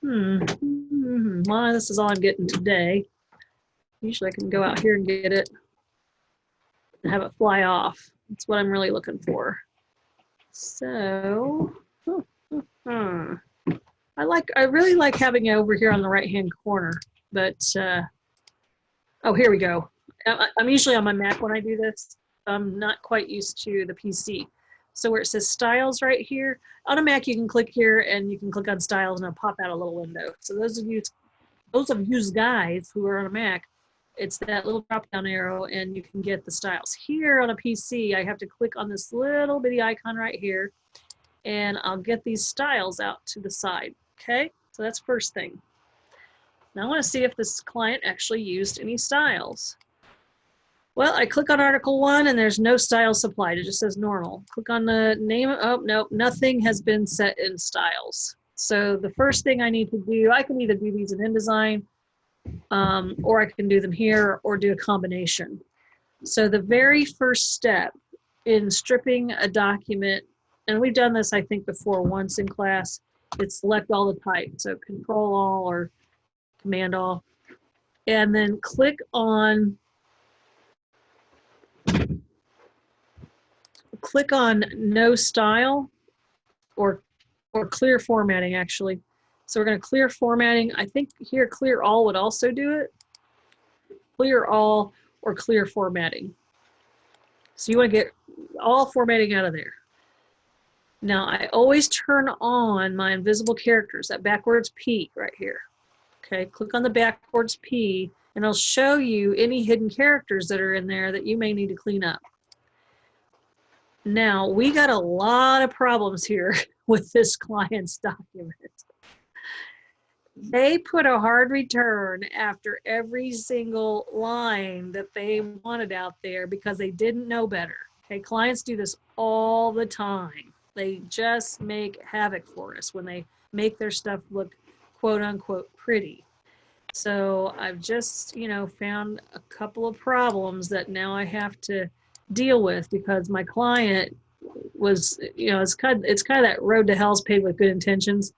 well, this is all I'm getting today. Usually I can go out here and get it and have it fly off. That's what I'm really looking for. So, I really like having it over here on the right-hand corner, but, oh, here we go. I'm usually on my Mac when I do this. I'm not quite used to the PC. So where it says styles right here, on a Mac you can click here and you can click on styles and it'll pop out a little window. So those of you guys who are on a Mac, it's that little drop down arrow and you can get the styles. Here on a PC, I have to click on this little bitty icon right here and I'll get these styles out to the side. Okay, so that's first thing. Now I want to see if this client actually used any styles. Well, I click on Article 1 and there's no styles supplied. It just says normal. Click on the name. Oh, nope, nothing has been set in styles. So the first thing I need to do, I can either do these in InDesign or I can do them here or do a combination. So the very first step in stripping a document, and we've done this I think before once in class, is select all the type. So Control All or Command All, and then click on no style or clear formatting actually. So we're going to clear formatting. I think here clear all would also do it. Clear all or clear formatting. So you want to get all formatting out of there. Now I always turn on my invisible characters, that backwards P right here. Okay, click on the backwards P and it'll show you any hidden characters that are in there that you may need to clean up. Now, we got a lot of problems here with this client's document. They put a hard return after every single line that they wanted out there because they didn't know better. Okay, clients do this all the time. They just make havoc for us when they make their stuff look quote unquote pretty. So I've just, found a couple of problems that now I have to deal with because my client was, it's kind of that road to hell's paved with good intentions.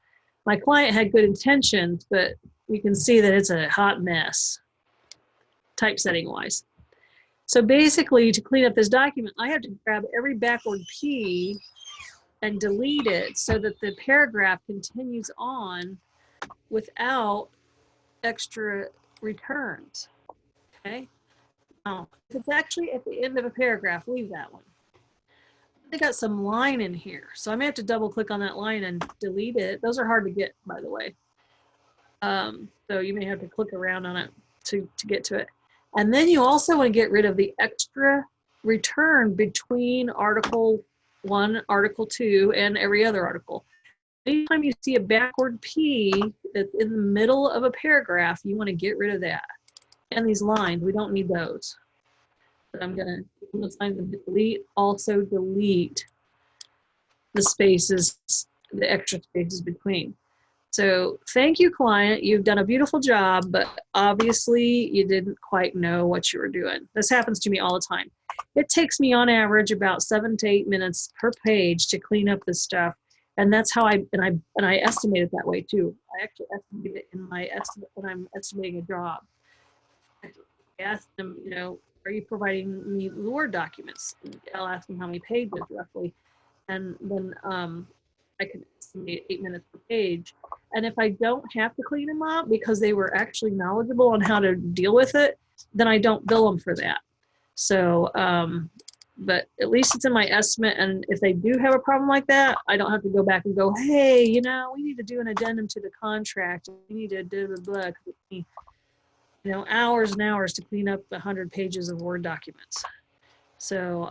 My client had good intentions, but we can see that it's a hot mess, typesetting wise. So basically, to clean up this document, I have to grab every backward P and delete it so that the paragraph continues on without extra returns. Okay. Now, if it's actually at the end of a paragraph, leave that one. They got some line in here, so I may have to double click on that line and delete it. Those are hard to get, by the way. So you may have to click around on it to get to it. And then you also want to get rid of the extra return between Article 1, Article 2, and every other article. Anytime you see a backward P that's in the middle of a paragraph, you want to get rid of that. And these lines, we don't need those. But I'm going to delete, also delete the spaces, the extra spaces between. So thank you, client. You've done a beautiful job, but obviously you didn't quite know what you were doing. This happens to me all the time. It takes me on average about 7 to 8 minutes per page to clean up this stuff. And that's how I estimate it that way too. I actually estimate it in my estimate when I'm estimating a job. I ask them, are you providing me the Word documents? I'll ask them how many pages roughly. And then I can estimate 8 minutes per page. And if I don't have to clean them up because they were actually knowledgeable on how to deal with it, then I don't bill them for that. So, but at least it's in my estimate. And if they do have a problem like that, I don't have to go back and go, hey, we need to do an addendum to the contract. We need to do the book. Hours and hours to clean up 100 pages of Word documents. So,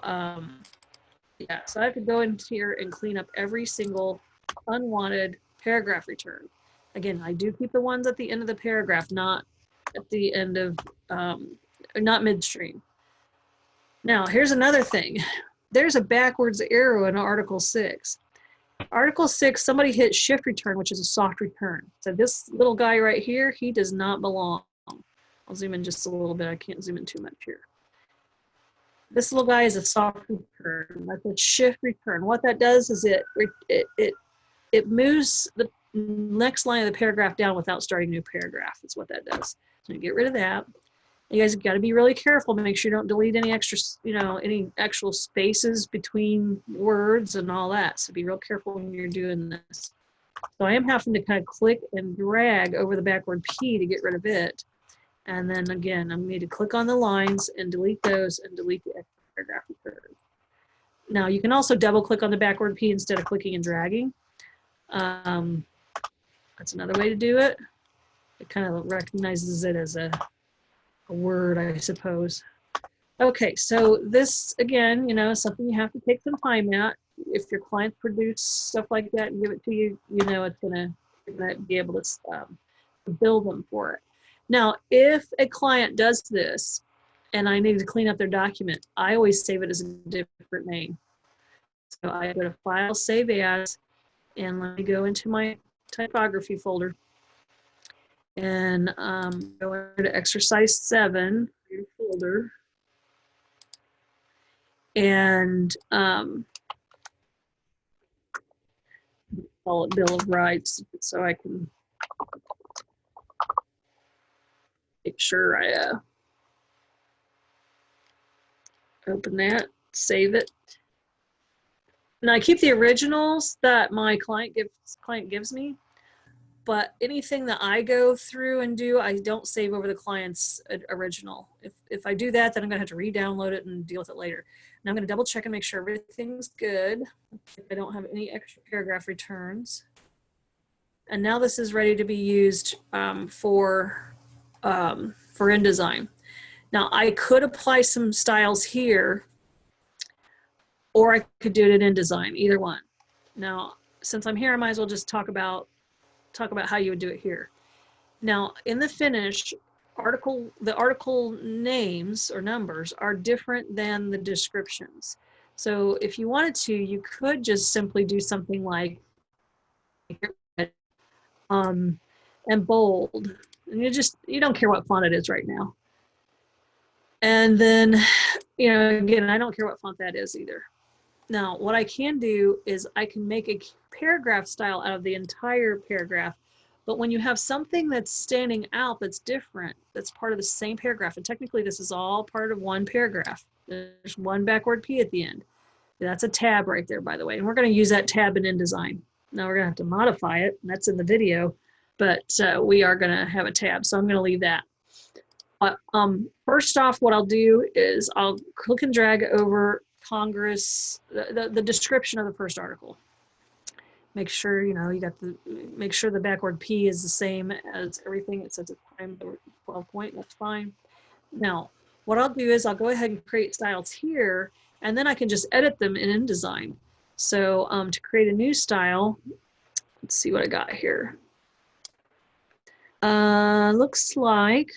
yeah, so I have to go in here and clean up every single unwanted paragraph return. Again, I do keep the ones at the end of the paragraph, not at the end of, not midstream. Now, here's another thing. There's a backwards arrow in Article 6. Article 6, somebody hit shift return, which is a soft return. So this little guy right here, he does not belong. I'll zoom in just a little bit. I can't zoom in too much here. This little guy is a soft return. That's a shift return. What that does is it moves the next line of the paragraph down without starting a new paragraph. That's what that does. So you get rid of that. You guys got to be really careful to make sure you don't delete any extra, any actual spaces between words and all that. So be real careful when you're doing this. So I am having to kind of click and drag over the backward P to get rid of it. And then again, I need to click on the lines and delete those and delete the extra paragraph occurs. Now you can also double click on the backward P instead of clicking and dragging. That's another way to do it. It kind of recognizes it as a word, I suppose. Okay, so this, again, is something you have to take some time at. If your clients produce stuff like that and give it to you, it's you're gonna be able to bill them for it. Now, if a client does this and I need to clean up their document, I always save it as a different name. So I go to File, Save As, and let me go into my typography folder and go into Exercise 7, your folder, and call it Bill of Rights so I can make sure I open that, save it. And I keep the originals that my client gives me, but anything that I go through and do, I don't save over the client's original. If I do that, then I'm gonna have to re-download it and deal with it later. And I'm gonna double check and make sure everything's good. I don't have any extra paragraph returns. And now this is ready to be used for InDesign. Now I could apply some styles here, or I could do it in InDesign, either one. Now, since I'm here, I might as well just talk about how you would do it here. Now, in the finish, the article names or numbers are different than the descriptions. So if you wanted to, you could just simply do something like and bold, and you don't care what font it is right now. And then, again, I don't care what font that is either. Now, what I can do is I can make a paragraph style out of the entire paragraph. But when you have something that's standing out that's different, that's part of the same paragraph, and technically this is all part of one paragraph. There's one backward P at the end. That's a tab right there, by the way. And we're going to use that tab in InDesign. Now we're going to have to modify it, and that's in the video, but we are going to have a tab. So I'm going to leave that. First off, what I'll do is I'll click and drag over Congress, the description of the first article. Make sure, make sure the backward P is the same as everything. It says it's timed 12 point, that's fine. Now, what I'll do is I'll go ahead and create styles here, and then I can just edit them in InDesign. So to create a new style, let's see what I got here. Looks like,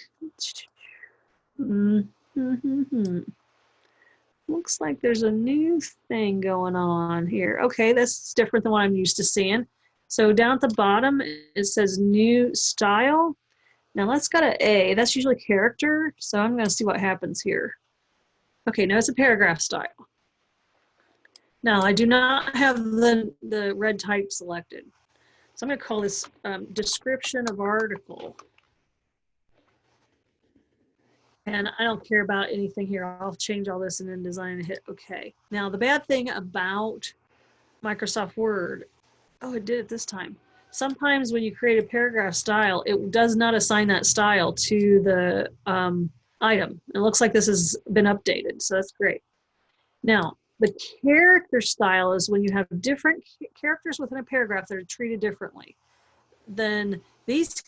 looks like there's a new thing going on here. Okay, that's different than what I'm used to seeing. So down at the bottom, it says new style. Now that's got an A, that's usually character. So I'm gonna see what happens here. Okay, now it's a paragraph style. Now I do not have the red type selected. So I'm gonna call this description of article. And I don't care about anything here. I'll change all this in InDesign and hit OK. Now, the bad thing about Microsoft Word, oh, it did it this time. Sometimes when you create a paragraph style, it does not assign that style to the item. It looks like this has been updated, so that's great. Now, the character style is when you have different characters within a paragraph that are treated differently. Then these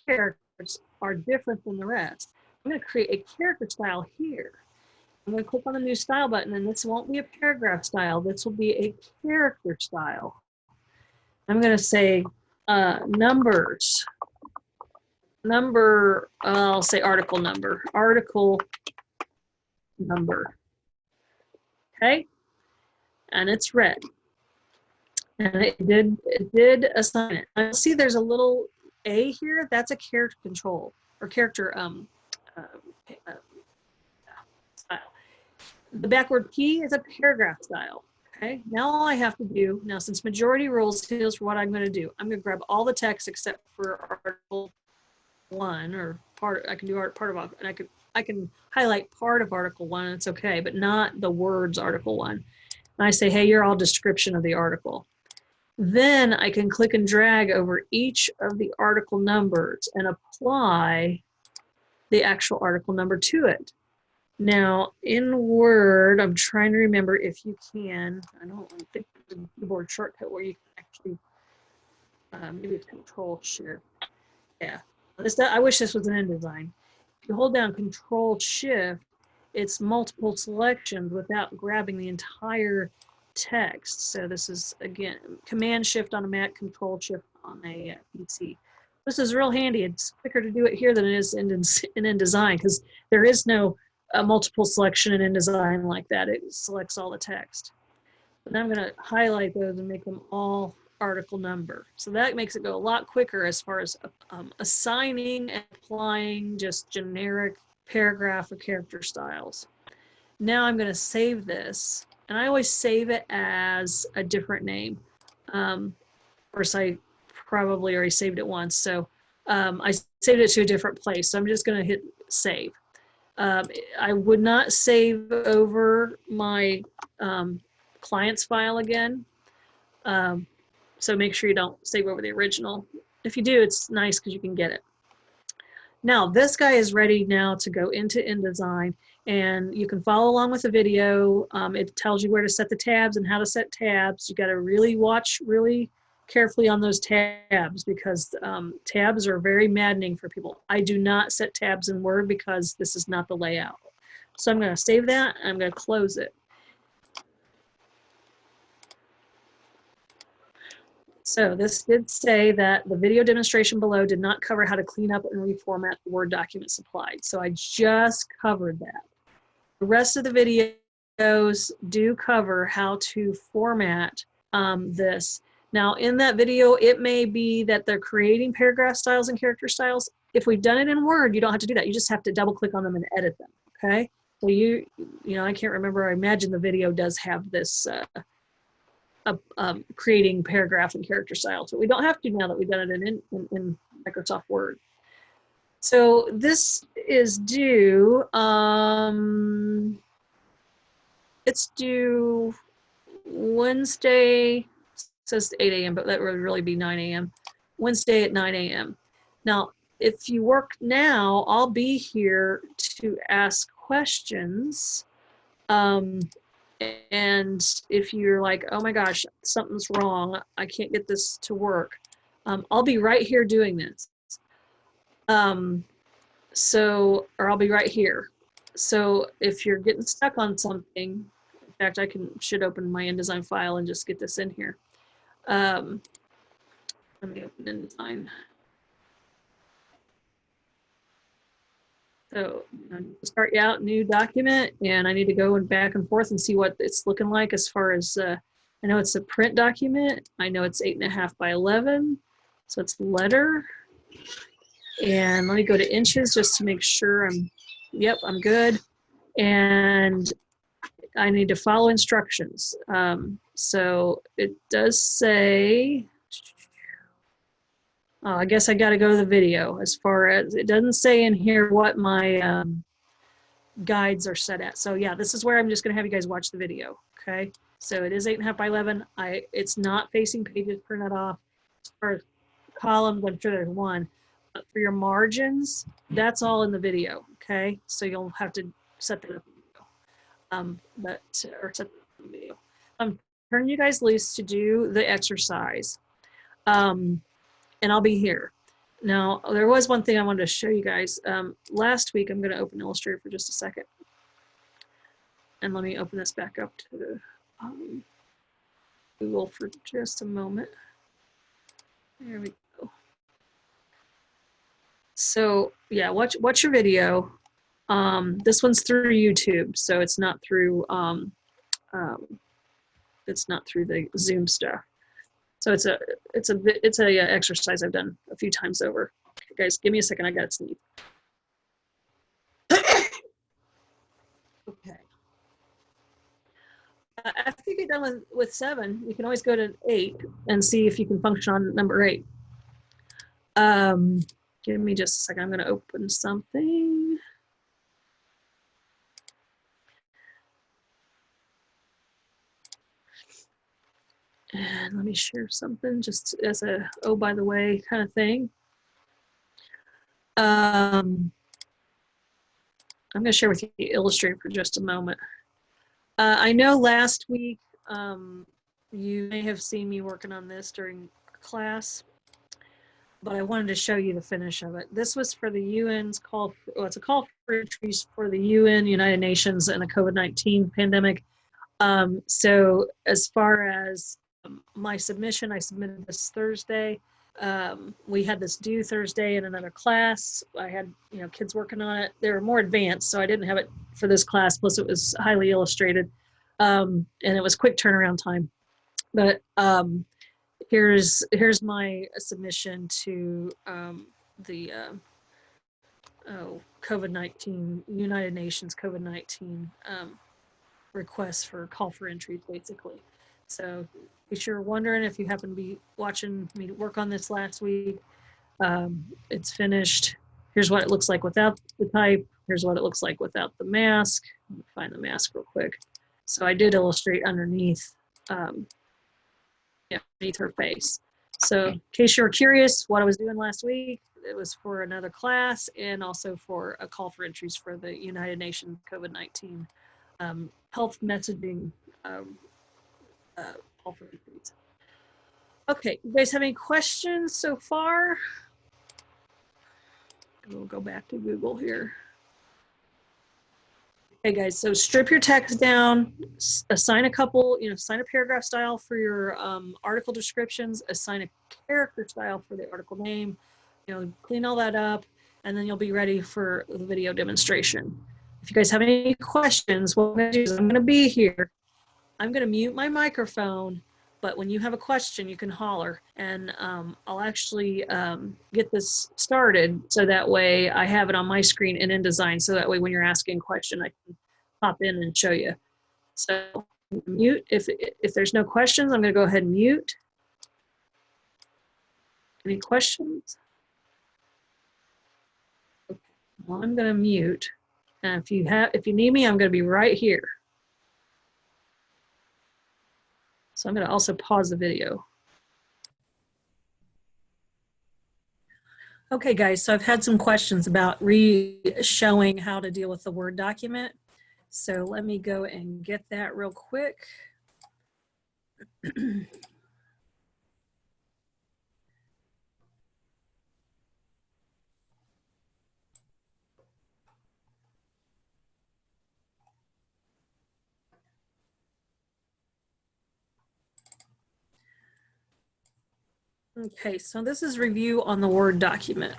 characters are different than the rest. I'm going to create a character style here. I'm going to click on the new style button, and this won't be a paragraph style. This will be a character style. I'm going to say numbers. I'll say article number. Article number. Okay? And it's red. And it did assign it. I see there's a little A here. That's a character control or character style. The backward P is a paragraph style. Okay, now all I have to do, now since majority rules, here's what I'm going to do. I'm going to grab all the text except for article 1 or part. I can do part of, and I can highlight part of article 1. And it's okay, but not the words article 1. And I say, hey, you're all description of the article. Then I can click and drag over each of the article numbers and apply the actual article number to it. Now, in Word, I'm trying to remember if you can, I don't think there's a keyboard shortcut where you can actually, maybe it's Control Shift. Yeah, I wish this was an InDesign. If you hold down Control Shift, it's multiple selections without grabbing the entire text. So this is, again, Command Shift on a Mac, Control Shift on a PC. This is real handy. It's quicker to do it here than it is in InDesign because there is no multiple selection in InDesign like that. It selects all the text. But now I'm going to highlight those and make them all article number. So that makes it go a lot quicker as far as assigning and applying just generic paragraph or character styles. Now I'm going to save this, and I always save it as a different name. Of course, I probably already saved it once, so I saved it to a different place. So I'm just going to hit save. I would not save over my client's file again. So make sure you don't save over the original. If you do, it's nice because you can get it. Now, this guy is ready now to go into InDesign, and you can follow along with the video. It tells you where to set the tabs and how to set tabs. You got to really watch really carefully on those tabs because tabs are very maddening for people. I do not set tabs in Word because this is not the layout. So I'm going to save that, and I'm going to close it. So this did say that the video demonstration below did not cover how to clean up and reformat the Word document supplied. So I just covered that. The rest of the videos do cover how to format this. Now in that video, it may be that they're creating paragraph styles and character styles. If we've done it in Word, you don't have to do that. You just have to double click on them and edit them, okay? So you know, I can't remember, I imagine the video does have this creating paragraph and character styles, but we don't have to now that we've done it in Microsoft Word. So this is due, it's due Wednesday, it says 8 a.m., but that would really be 9 a.m. Wednesday at 9 a.m. Now, if you work now, I'll be here to ask questions. And if you're like, oh my gosh, something's wrong, I can't get this to work, I'll be right here doing this. Or I'll be right here. So if you're getting stuck on something, in fact, should open my InDesign file and just get this in here. Let me open InDesign. So I need to start you out new document, and I need to go back and forth and see what it's looking like as far as, I know it's a print document. I know it's 8.5 by 11. So it's letter. And let me go to inches just to make sure yep, I'm good. And I need to follow instructions. So it does say, oh, I guess I got to go to the video as far as, it doesn't say in here what my guides are set at. So yeah, this is where I'm just going to have you guys watch the video. Okay. So it is 8.5 by 11. It's not facing pages printed off. As far as columns, I'm sure there's one. But for your margins, that's all in the video. Okay. So you'll have to set that up in the video. Or set that up in the video. I'm turning you guys loose to do the exercise. And I'll be here. Now, there was one thing I wanted to show you guys. Last week, I'm going to open Illustrator for just a second. And let me open this back up to Google for just a moment. There we go. So yeah, watch your video. This one's through YouTube, so it's not through the Zoom stuff. So it's a exercise I've done a few times over. Okay, guys, give me a second. I got to sneeze. Okay. After you get done with 7, you can always go to 8 and see if you can function on number 8. Give me just a second. I'm going to open something. And let me share something just as a, oh, by the way, kind of thing. I'm going to share with you Illustrator for just a moment. I know last week you may have seen me working on this during class, but I wanted to show you the finish of it. This was for the UN's call, well, it's a call for entries for the UN, United Nations, and the COVID-19 pandemic. So as far as my submission, I submitted this Thursday. We had this due Thursday in another class. I had, kids working on it. They were more advanced, so I didn't have it for this class. Plus, it was highly illustrated, and it was quick turnaround time. But here's my submission to the COVID-19 United Nations COVID-19 request for call for entries, basically. So if you're wondering, if you happen to be watching me work on this last week, it's finished. Here's what it looks like without the type. Here's what it looks like without the mask. Let me find the mask real quick. So I did illustrate underneath, underneath her face. So in case you're curious what I was doing last week, it was for another class and also for a call for entries for the United Nations COVID-19 health messaging call for entries. Okay, you guys have any questions so far? We'll go back to Google here. Okay, guys, so strip your text down, assign a couple, assign a paragraph style for your article descriptions, assign a character style for the article name, clean all that up, and then you'll be ready for the video demonstration. If you guys have any questions, what I'm going to do is I'm going to be here. I'm going to mute my microphone, but when you have a question, you can holler, and I'll actually get this started so that way I have it on my screen in InDesign, so that way when you're asking a question, I can pop in and show you. So mute. If there's no questions, I'm going to go ahead and mute. Any questions? Okay. Well, I'm going to mute. And if you need me, I'm going to be right here. So I'm going to also pause the video. Okay, guys, so I've had some questions about showing how to deal with the Word document. So let me go and get that real quick. Okay, so this is review on the Word document.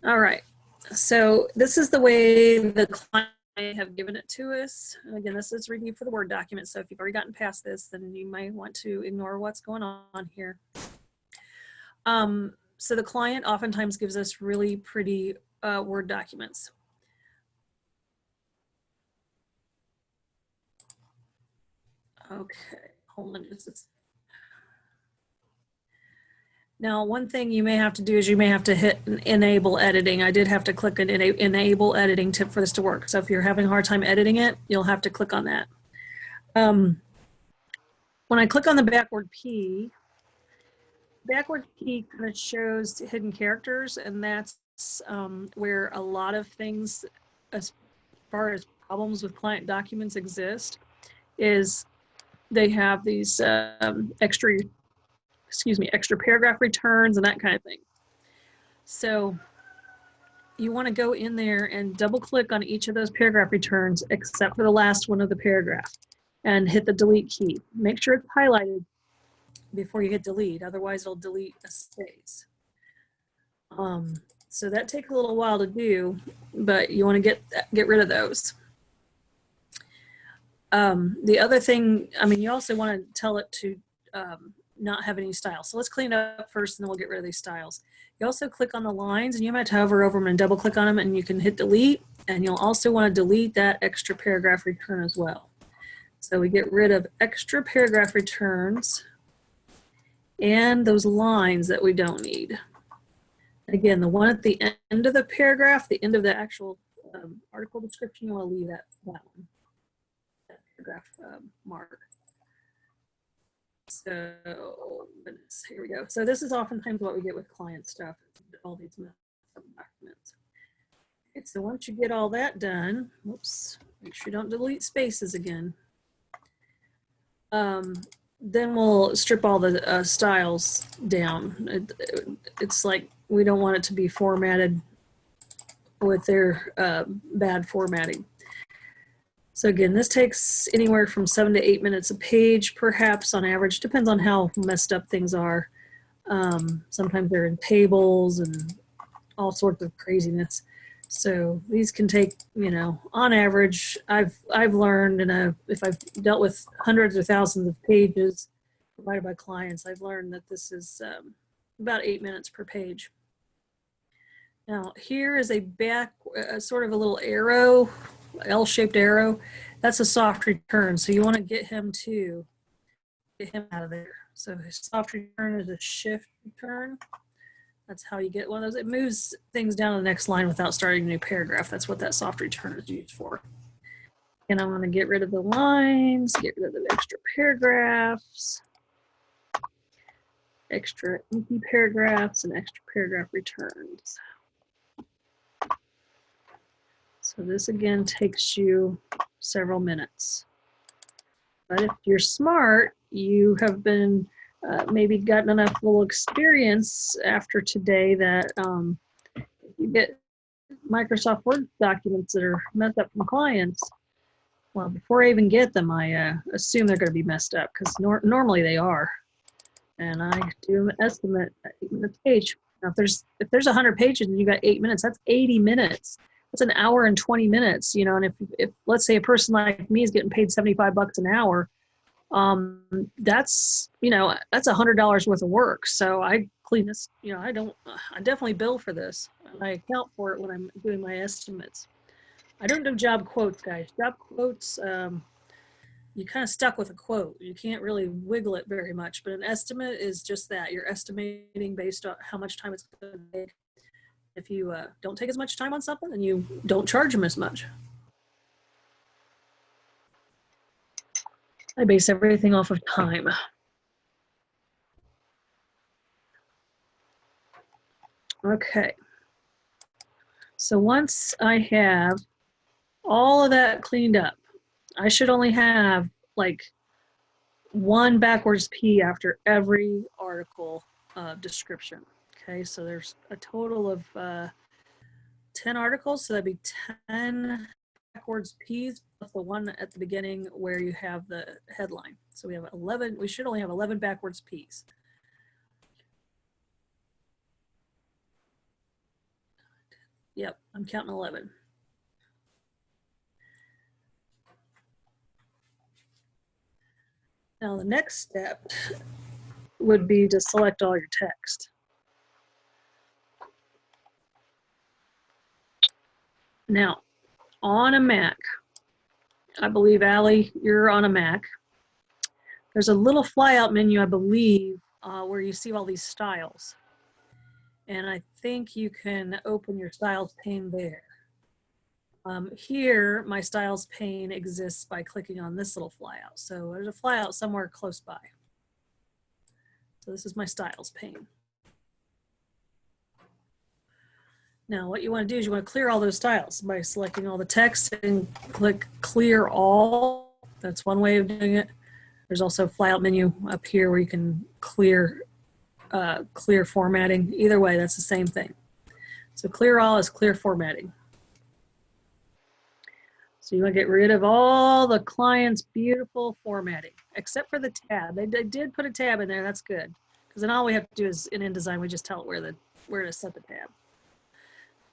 All right, so this is the way the client have given it to us. And again, this is review for the Word document, so if you've already gotten past this, then you might want to ignore what's going on here. So the client oftentimes gives us really pretty Word documents. Okay, hold on just a second. Now, one thing you may have to do is you may have to hit enable editing. I did have to click an enable editing tip for this to work. So if you're having a hard time editing it, you'll have to click on that. When I click on the backward P kind of shows hidden characters, and that's where a lot of things as far as problems with client documents exist, is they have these extra paragraph returns and that kind of thing. So you want to go in there and double click on each of those paragraph returns except for the last one of the paragraph and hit the delete key. Make sure it's highlighted before you hit delete, otherwise it'll delete a space. So that takes a little while to do, but you want to get rid of those. The other thing, you also want to tell it to not have any styles. So let's clean it up first and then we'll get rid of these styles. You also click on the lines and you might hover over them and double click on them and you can hit delete, and you'll also want to delete that extra paragraph return as well. So we get rid of extra paragraph returns and those lines that we don't need. Again, the one at the end of the paragraph, the end of the actual article description, you want to leave that one, that paragraph mark. So here we go. So this is oftentimes what we get with client stuff, all these documents. Okay, so once you get all that done, whoops, make sure you don't delete spaces again. Then we'll strip all the styles down. It's like we don't want it to be formatted with their bad formatting. So again, this takes anywhere from 7 to 8 minutes a page, perhaps on average. Depends on how messed up things are. Sometimes they're in tables and all sorts of craziness. So these can take, you know, on average, I've learned, and if I've dealt with hundreds or thousands of pages provided by clients, I've learned that this is about 8 minutes per page. Now here is a sort of a little arrow, L-shaped arrow. That's a soft return. So you want to get him out of there. So his soft return is a shift return. That's how you get one of those. It moves things down to the next line without starting a new paragraph. That's what that soft return is used for. And I'm going to get rid of the lines, get rid of the extra paragraphs, extra empty paragraphs, and extra paragraph returns. So this again takes you several minutes. But if you're smart, you have been maybe gotten enough little experience after today that you get Microsoft Word documents that are messed up from clients. Well, before I even get them, I assume they're going to be messed up because normally they are. And I do an estimate at 8 minutes a page. Now, if there's 100 pages and you got 8 minutes, that's 80 minutes. That's an hour and 20 minutes, you know. And if let's say a person like me is getting paid $75 an hour, that's, you know, that's $100 worth of work. So I clean this, you know, I definitely bill for this. I account for it when I'm doing my estimates. I don't do job quotes, guys. Job quotes, you kind of stuck with a quote. You can't really wiggle it very much, but an estimate is just that. You're estimating based on how much time it's going to take. If you don't take as much time on something, then you don't charge them as much. I base everything off of time. Okay. So once I have all of that cleaned up, I should only have like one backwards P after every article description. Okay, so there's a total of 10 articles, so that'd be 10 backwards P's plus the one at the beginning where you have the headline. So we have 11, we should only have 11 backwards P's. Yep, I'm counting 11. Now the next step would be to select all your text. Now, on a Mac, I believe, Allie, you're on a Mac. There's a little flyout menu, I believe, where you see all these styles. And I think you can open your styles pane there. Here, my styles pane exists by clicking on this little flyout. So there's a flyout somewhere close by. So this is my styles pane. Now what you want to do is you want to clear all those styles by selecting all the text and click clear all. That's one way of doing it. There's also a flyout menu up here where you can clear formatting. Either way, that's the same thing. So clear all is clear formatting. So you want to get rid of all the client's beautiful formatting, except for the tab. They did put a tab in there. That's good, because then all we have to do is in InDesign we just tell it where to set the tab.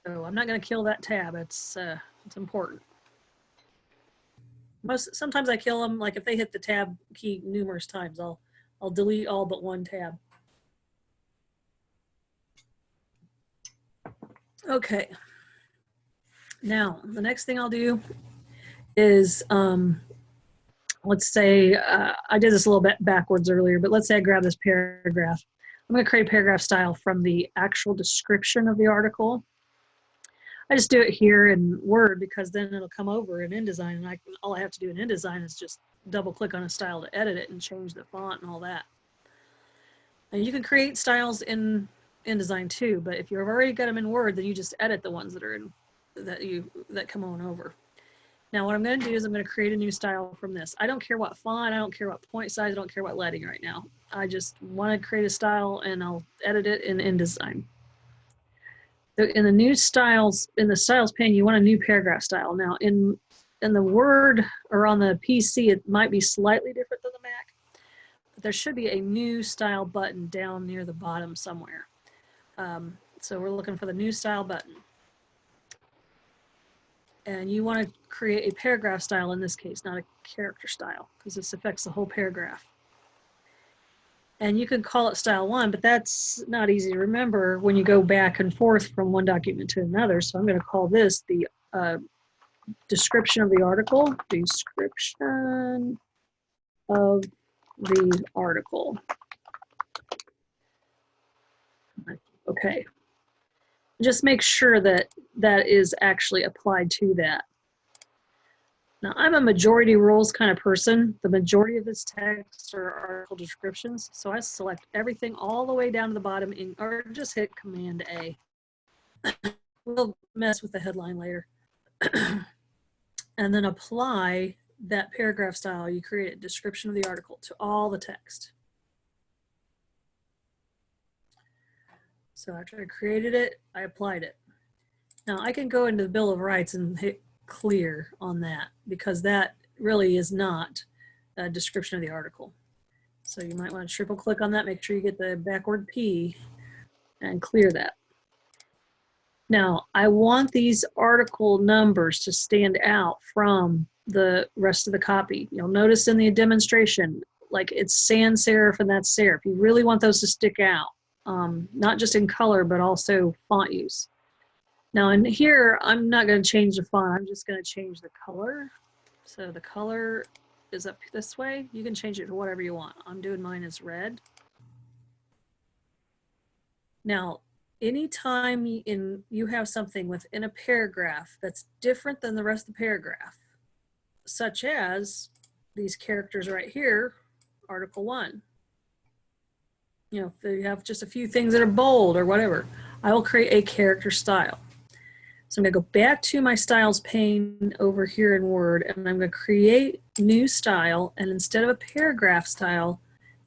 So I'm not going to kill that tab. It's important. Sometimes I kill them. Like if they hit the tab key numerous times, I'll delete all but one tab. Okay. Now the next thing I'll do is let's say I did this a little bit backwards earlier, but let's say I grab this paragraph. I'm going to create a paragraph style from the actual description of the article. I just do it here in Word because then it'll come over in InDesign, and all I have to do in InDesign is just double click on a style to edit it and change the font and all that. And you can create styles in InDesign too, but if you've already got them in Word, then you just edit the ones that are in, that come on over. Now what I'm going to do is I'm going to create a new style from this. I don't care what font, I don't care what point size, I don't care what lettering right now. I just want to create a style and I'll edit it in InDesign. In the new styles, in the styles pane, you want a new paragraph style. Now in the Word or on the PC, it might be slightly different than the Mac, but there should be a new style button down near the bottom somewhere. So we're looking for the new style button. And you want to create a paragraph style in this case, not a character style, because this affects the whole paragraph. And you can call it style 1, but that's not easy to remember when you go back and forth from one document to another. So I'm going to call this the description of the article. Description of the article. Okay. Just make sure that that is actually applied to that. Now, I'm a majority rules kind of person. The majority of this text are article descriptions. So I select everything all the way down to the bottom or just hit Command A. We'll mess with the headline later. And then apply that paragraph style you created, description of the article, to all the text. So after I created it, I applied it. Now I can go into the Bill of Rights and hit clear on that because that really is not a description of the article. So you might want to triple click on that, make sure you get the backward P and clear that. Now I want these article numbers to stand out from the rest of the copy. You'll notice in the demonstration, like it's sans serif and that's serif. You really want those to stick out, not just in color, but also font use. Now in here, I'm not going to change the font. I'm just going to change the color. So the color is up this way. You can change it to whatever you want. I'm doing mine as red. Now, anytime you have something within a paragraph that's different than the rest of the paragraph, such as these characters right here, Article 1. You know, if you have just a few things that are bold or whatever, I will create a character style. So I'm going to go back to my styles pane over here in Word, and I'm going to create new style. And instead of a paragraph style,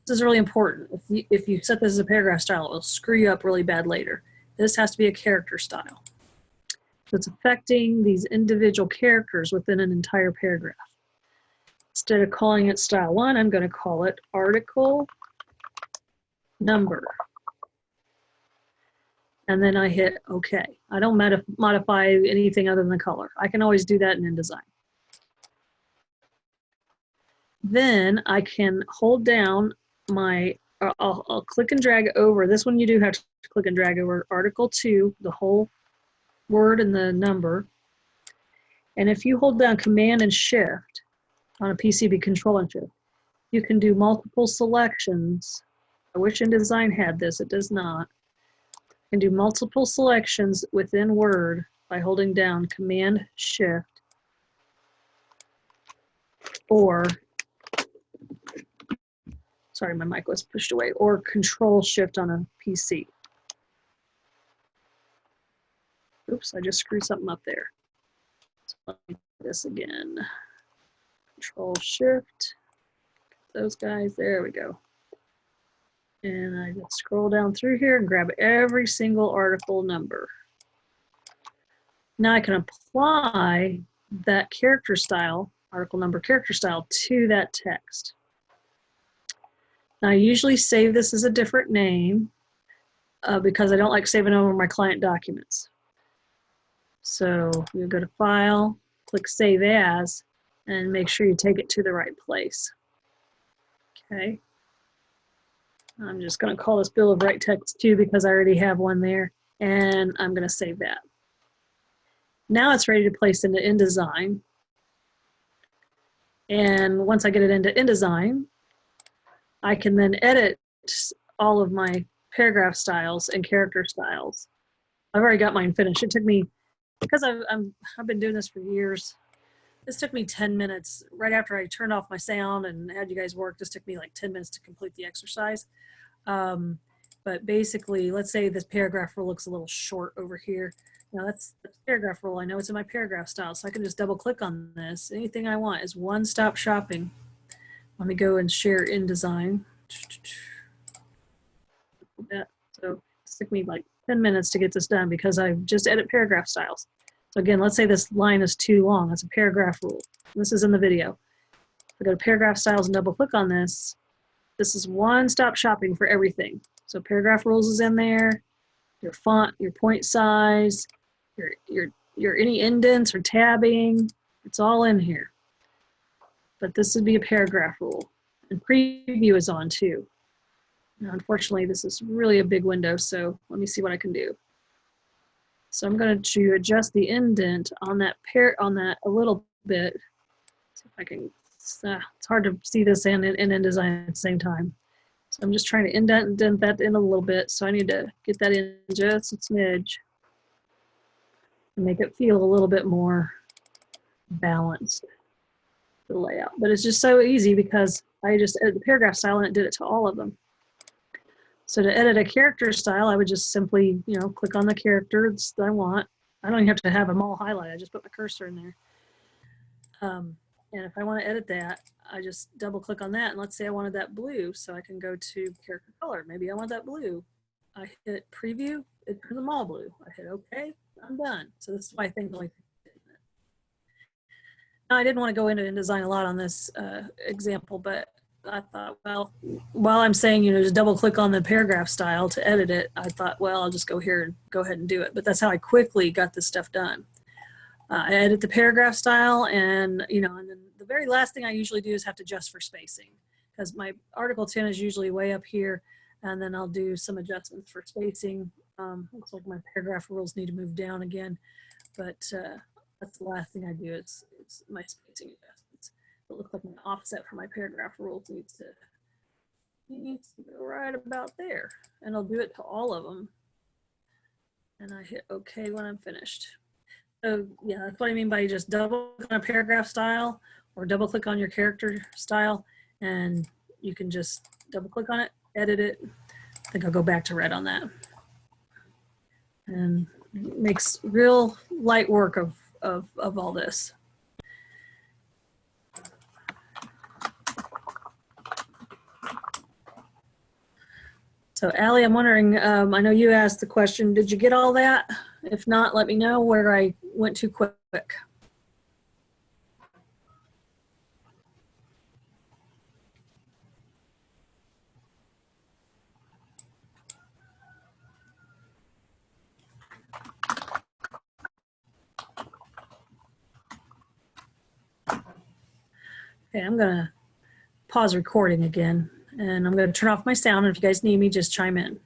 this is really important. If you set this as a paragraph style, it will screw you up really bad later. This has to be a character style. So it's affecting these individual characters within an entire paragraph. Instead of calling it style 1, I'm going to call it article number. And then I hit OK. I don't modify anything other than the color. I can always do that in InDesign. Then I can hold down I'll click and drag over. This one you do have to click and drag over Article 2, the whole word and the number. And if you hold down Command and Shift on a PC, be Control and Shift, you can do multiple selections. I wish InDesign had this. It does not. You can do multiple selections within Word by holding down Command Shift or, sorry, my mic was pushed away, or Control Shift on a PC. Oops, I just screwed something up there. So let me do this again. Control Shift, those guys, there we go. And I just scroll down through here and grab every single article number. Now I can apply that character style, article number character style, to that text. Now I usually save this as a different name because I don't like saving over my client documents. So you go to File, click Save As, and make sure you take it to the right place. Okay. I'm just going to call this Bill of Rights text 2 because I already have one there, and I'm going to save that. Now it's ready to place into InDesign. And once I get it into InDesign, I can then edit all of my paragraph styles and character styles. I've already got mine finished. It took me, because I've been doing this for years, this took me 10 minutes. Right after I turned off my sound and had you guys work, this took me like 10 minutes to complete the exercise. But but basically, let's say this paragraph rule looks a little short over here. Now that's the paragraph rule. I know it's in my paragraph style, so I can just double click on this. Anything I want is one-stop shopping. Let me go and share InDesign. So it took me like 10 minutes to get this done because I just edit paragraph styles. So again, let's say this line is too long. That's a paragraph rule. This is in the video. If I go to paragraph styles and double click on this, this is one-stop shopping for everything. So paragraph rules is in there, your font, your point size, your any indents or tabbing, it's all in here. But this would be a paragraph rule. And preview is on too. Now, unfortunately, this is really a big window, so let me see what I can do. So I'm going to adjust the indent on that a little bit. See if I can. It's hard to see this and InDesign at the same time. So I'm just trying to indent that in a little bit. So I need to get that in just a smidge and make it feel a little bit more balanced, the layout. But it's just so easy because I just edited the paragraph style and it did it to all of them. So to edit a character style, I would just simply, click on the characters that I want. I don't even have to have them all highlighted. I just put my cursor in there. And if I want to edit that, I just double click on that. And let's say I wanted that blue, so I can go to character color. Maybe I want that blue. I hit preview, it turns them all blue. I hit OK, I'm done. So this is why I think like. Now, I didn't want to go into InDesign a lot on this example, but I thought, well, while I'm saying, just double click on the paragraph style to edit it, I thought, well, I'll just go here and go ahead and do it. But that's how I quickly got this stuff done. I edit the paragraph style, and and then the very last thing I usually do is have to adjust for spacing, because my article 10 is usually way up here, and then I'll do some adjustments for spacing. Looks like my paragraph rules need to move down again, but that's the last thing I do. It's my spacing adjustments. It looks like my offset for my paragraph rules needs to go right about there, and I'll do it to all of them. And I hit OK when I'm finished. So yeah, that's what I mean by just double click on a paragraph style or double click on your character style, and you can just double click on it, edit it. I think I'll go back to red on that. And it makes real light work of all this. So Allie, I'm wondering, I know you asked the question, did you get all that? If not, let me know where I went too quick. Okay, I'm gonna pause recording again, and I'm gonna turn off my sound, and if you guys need me, just chime in.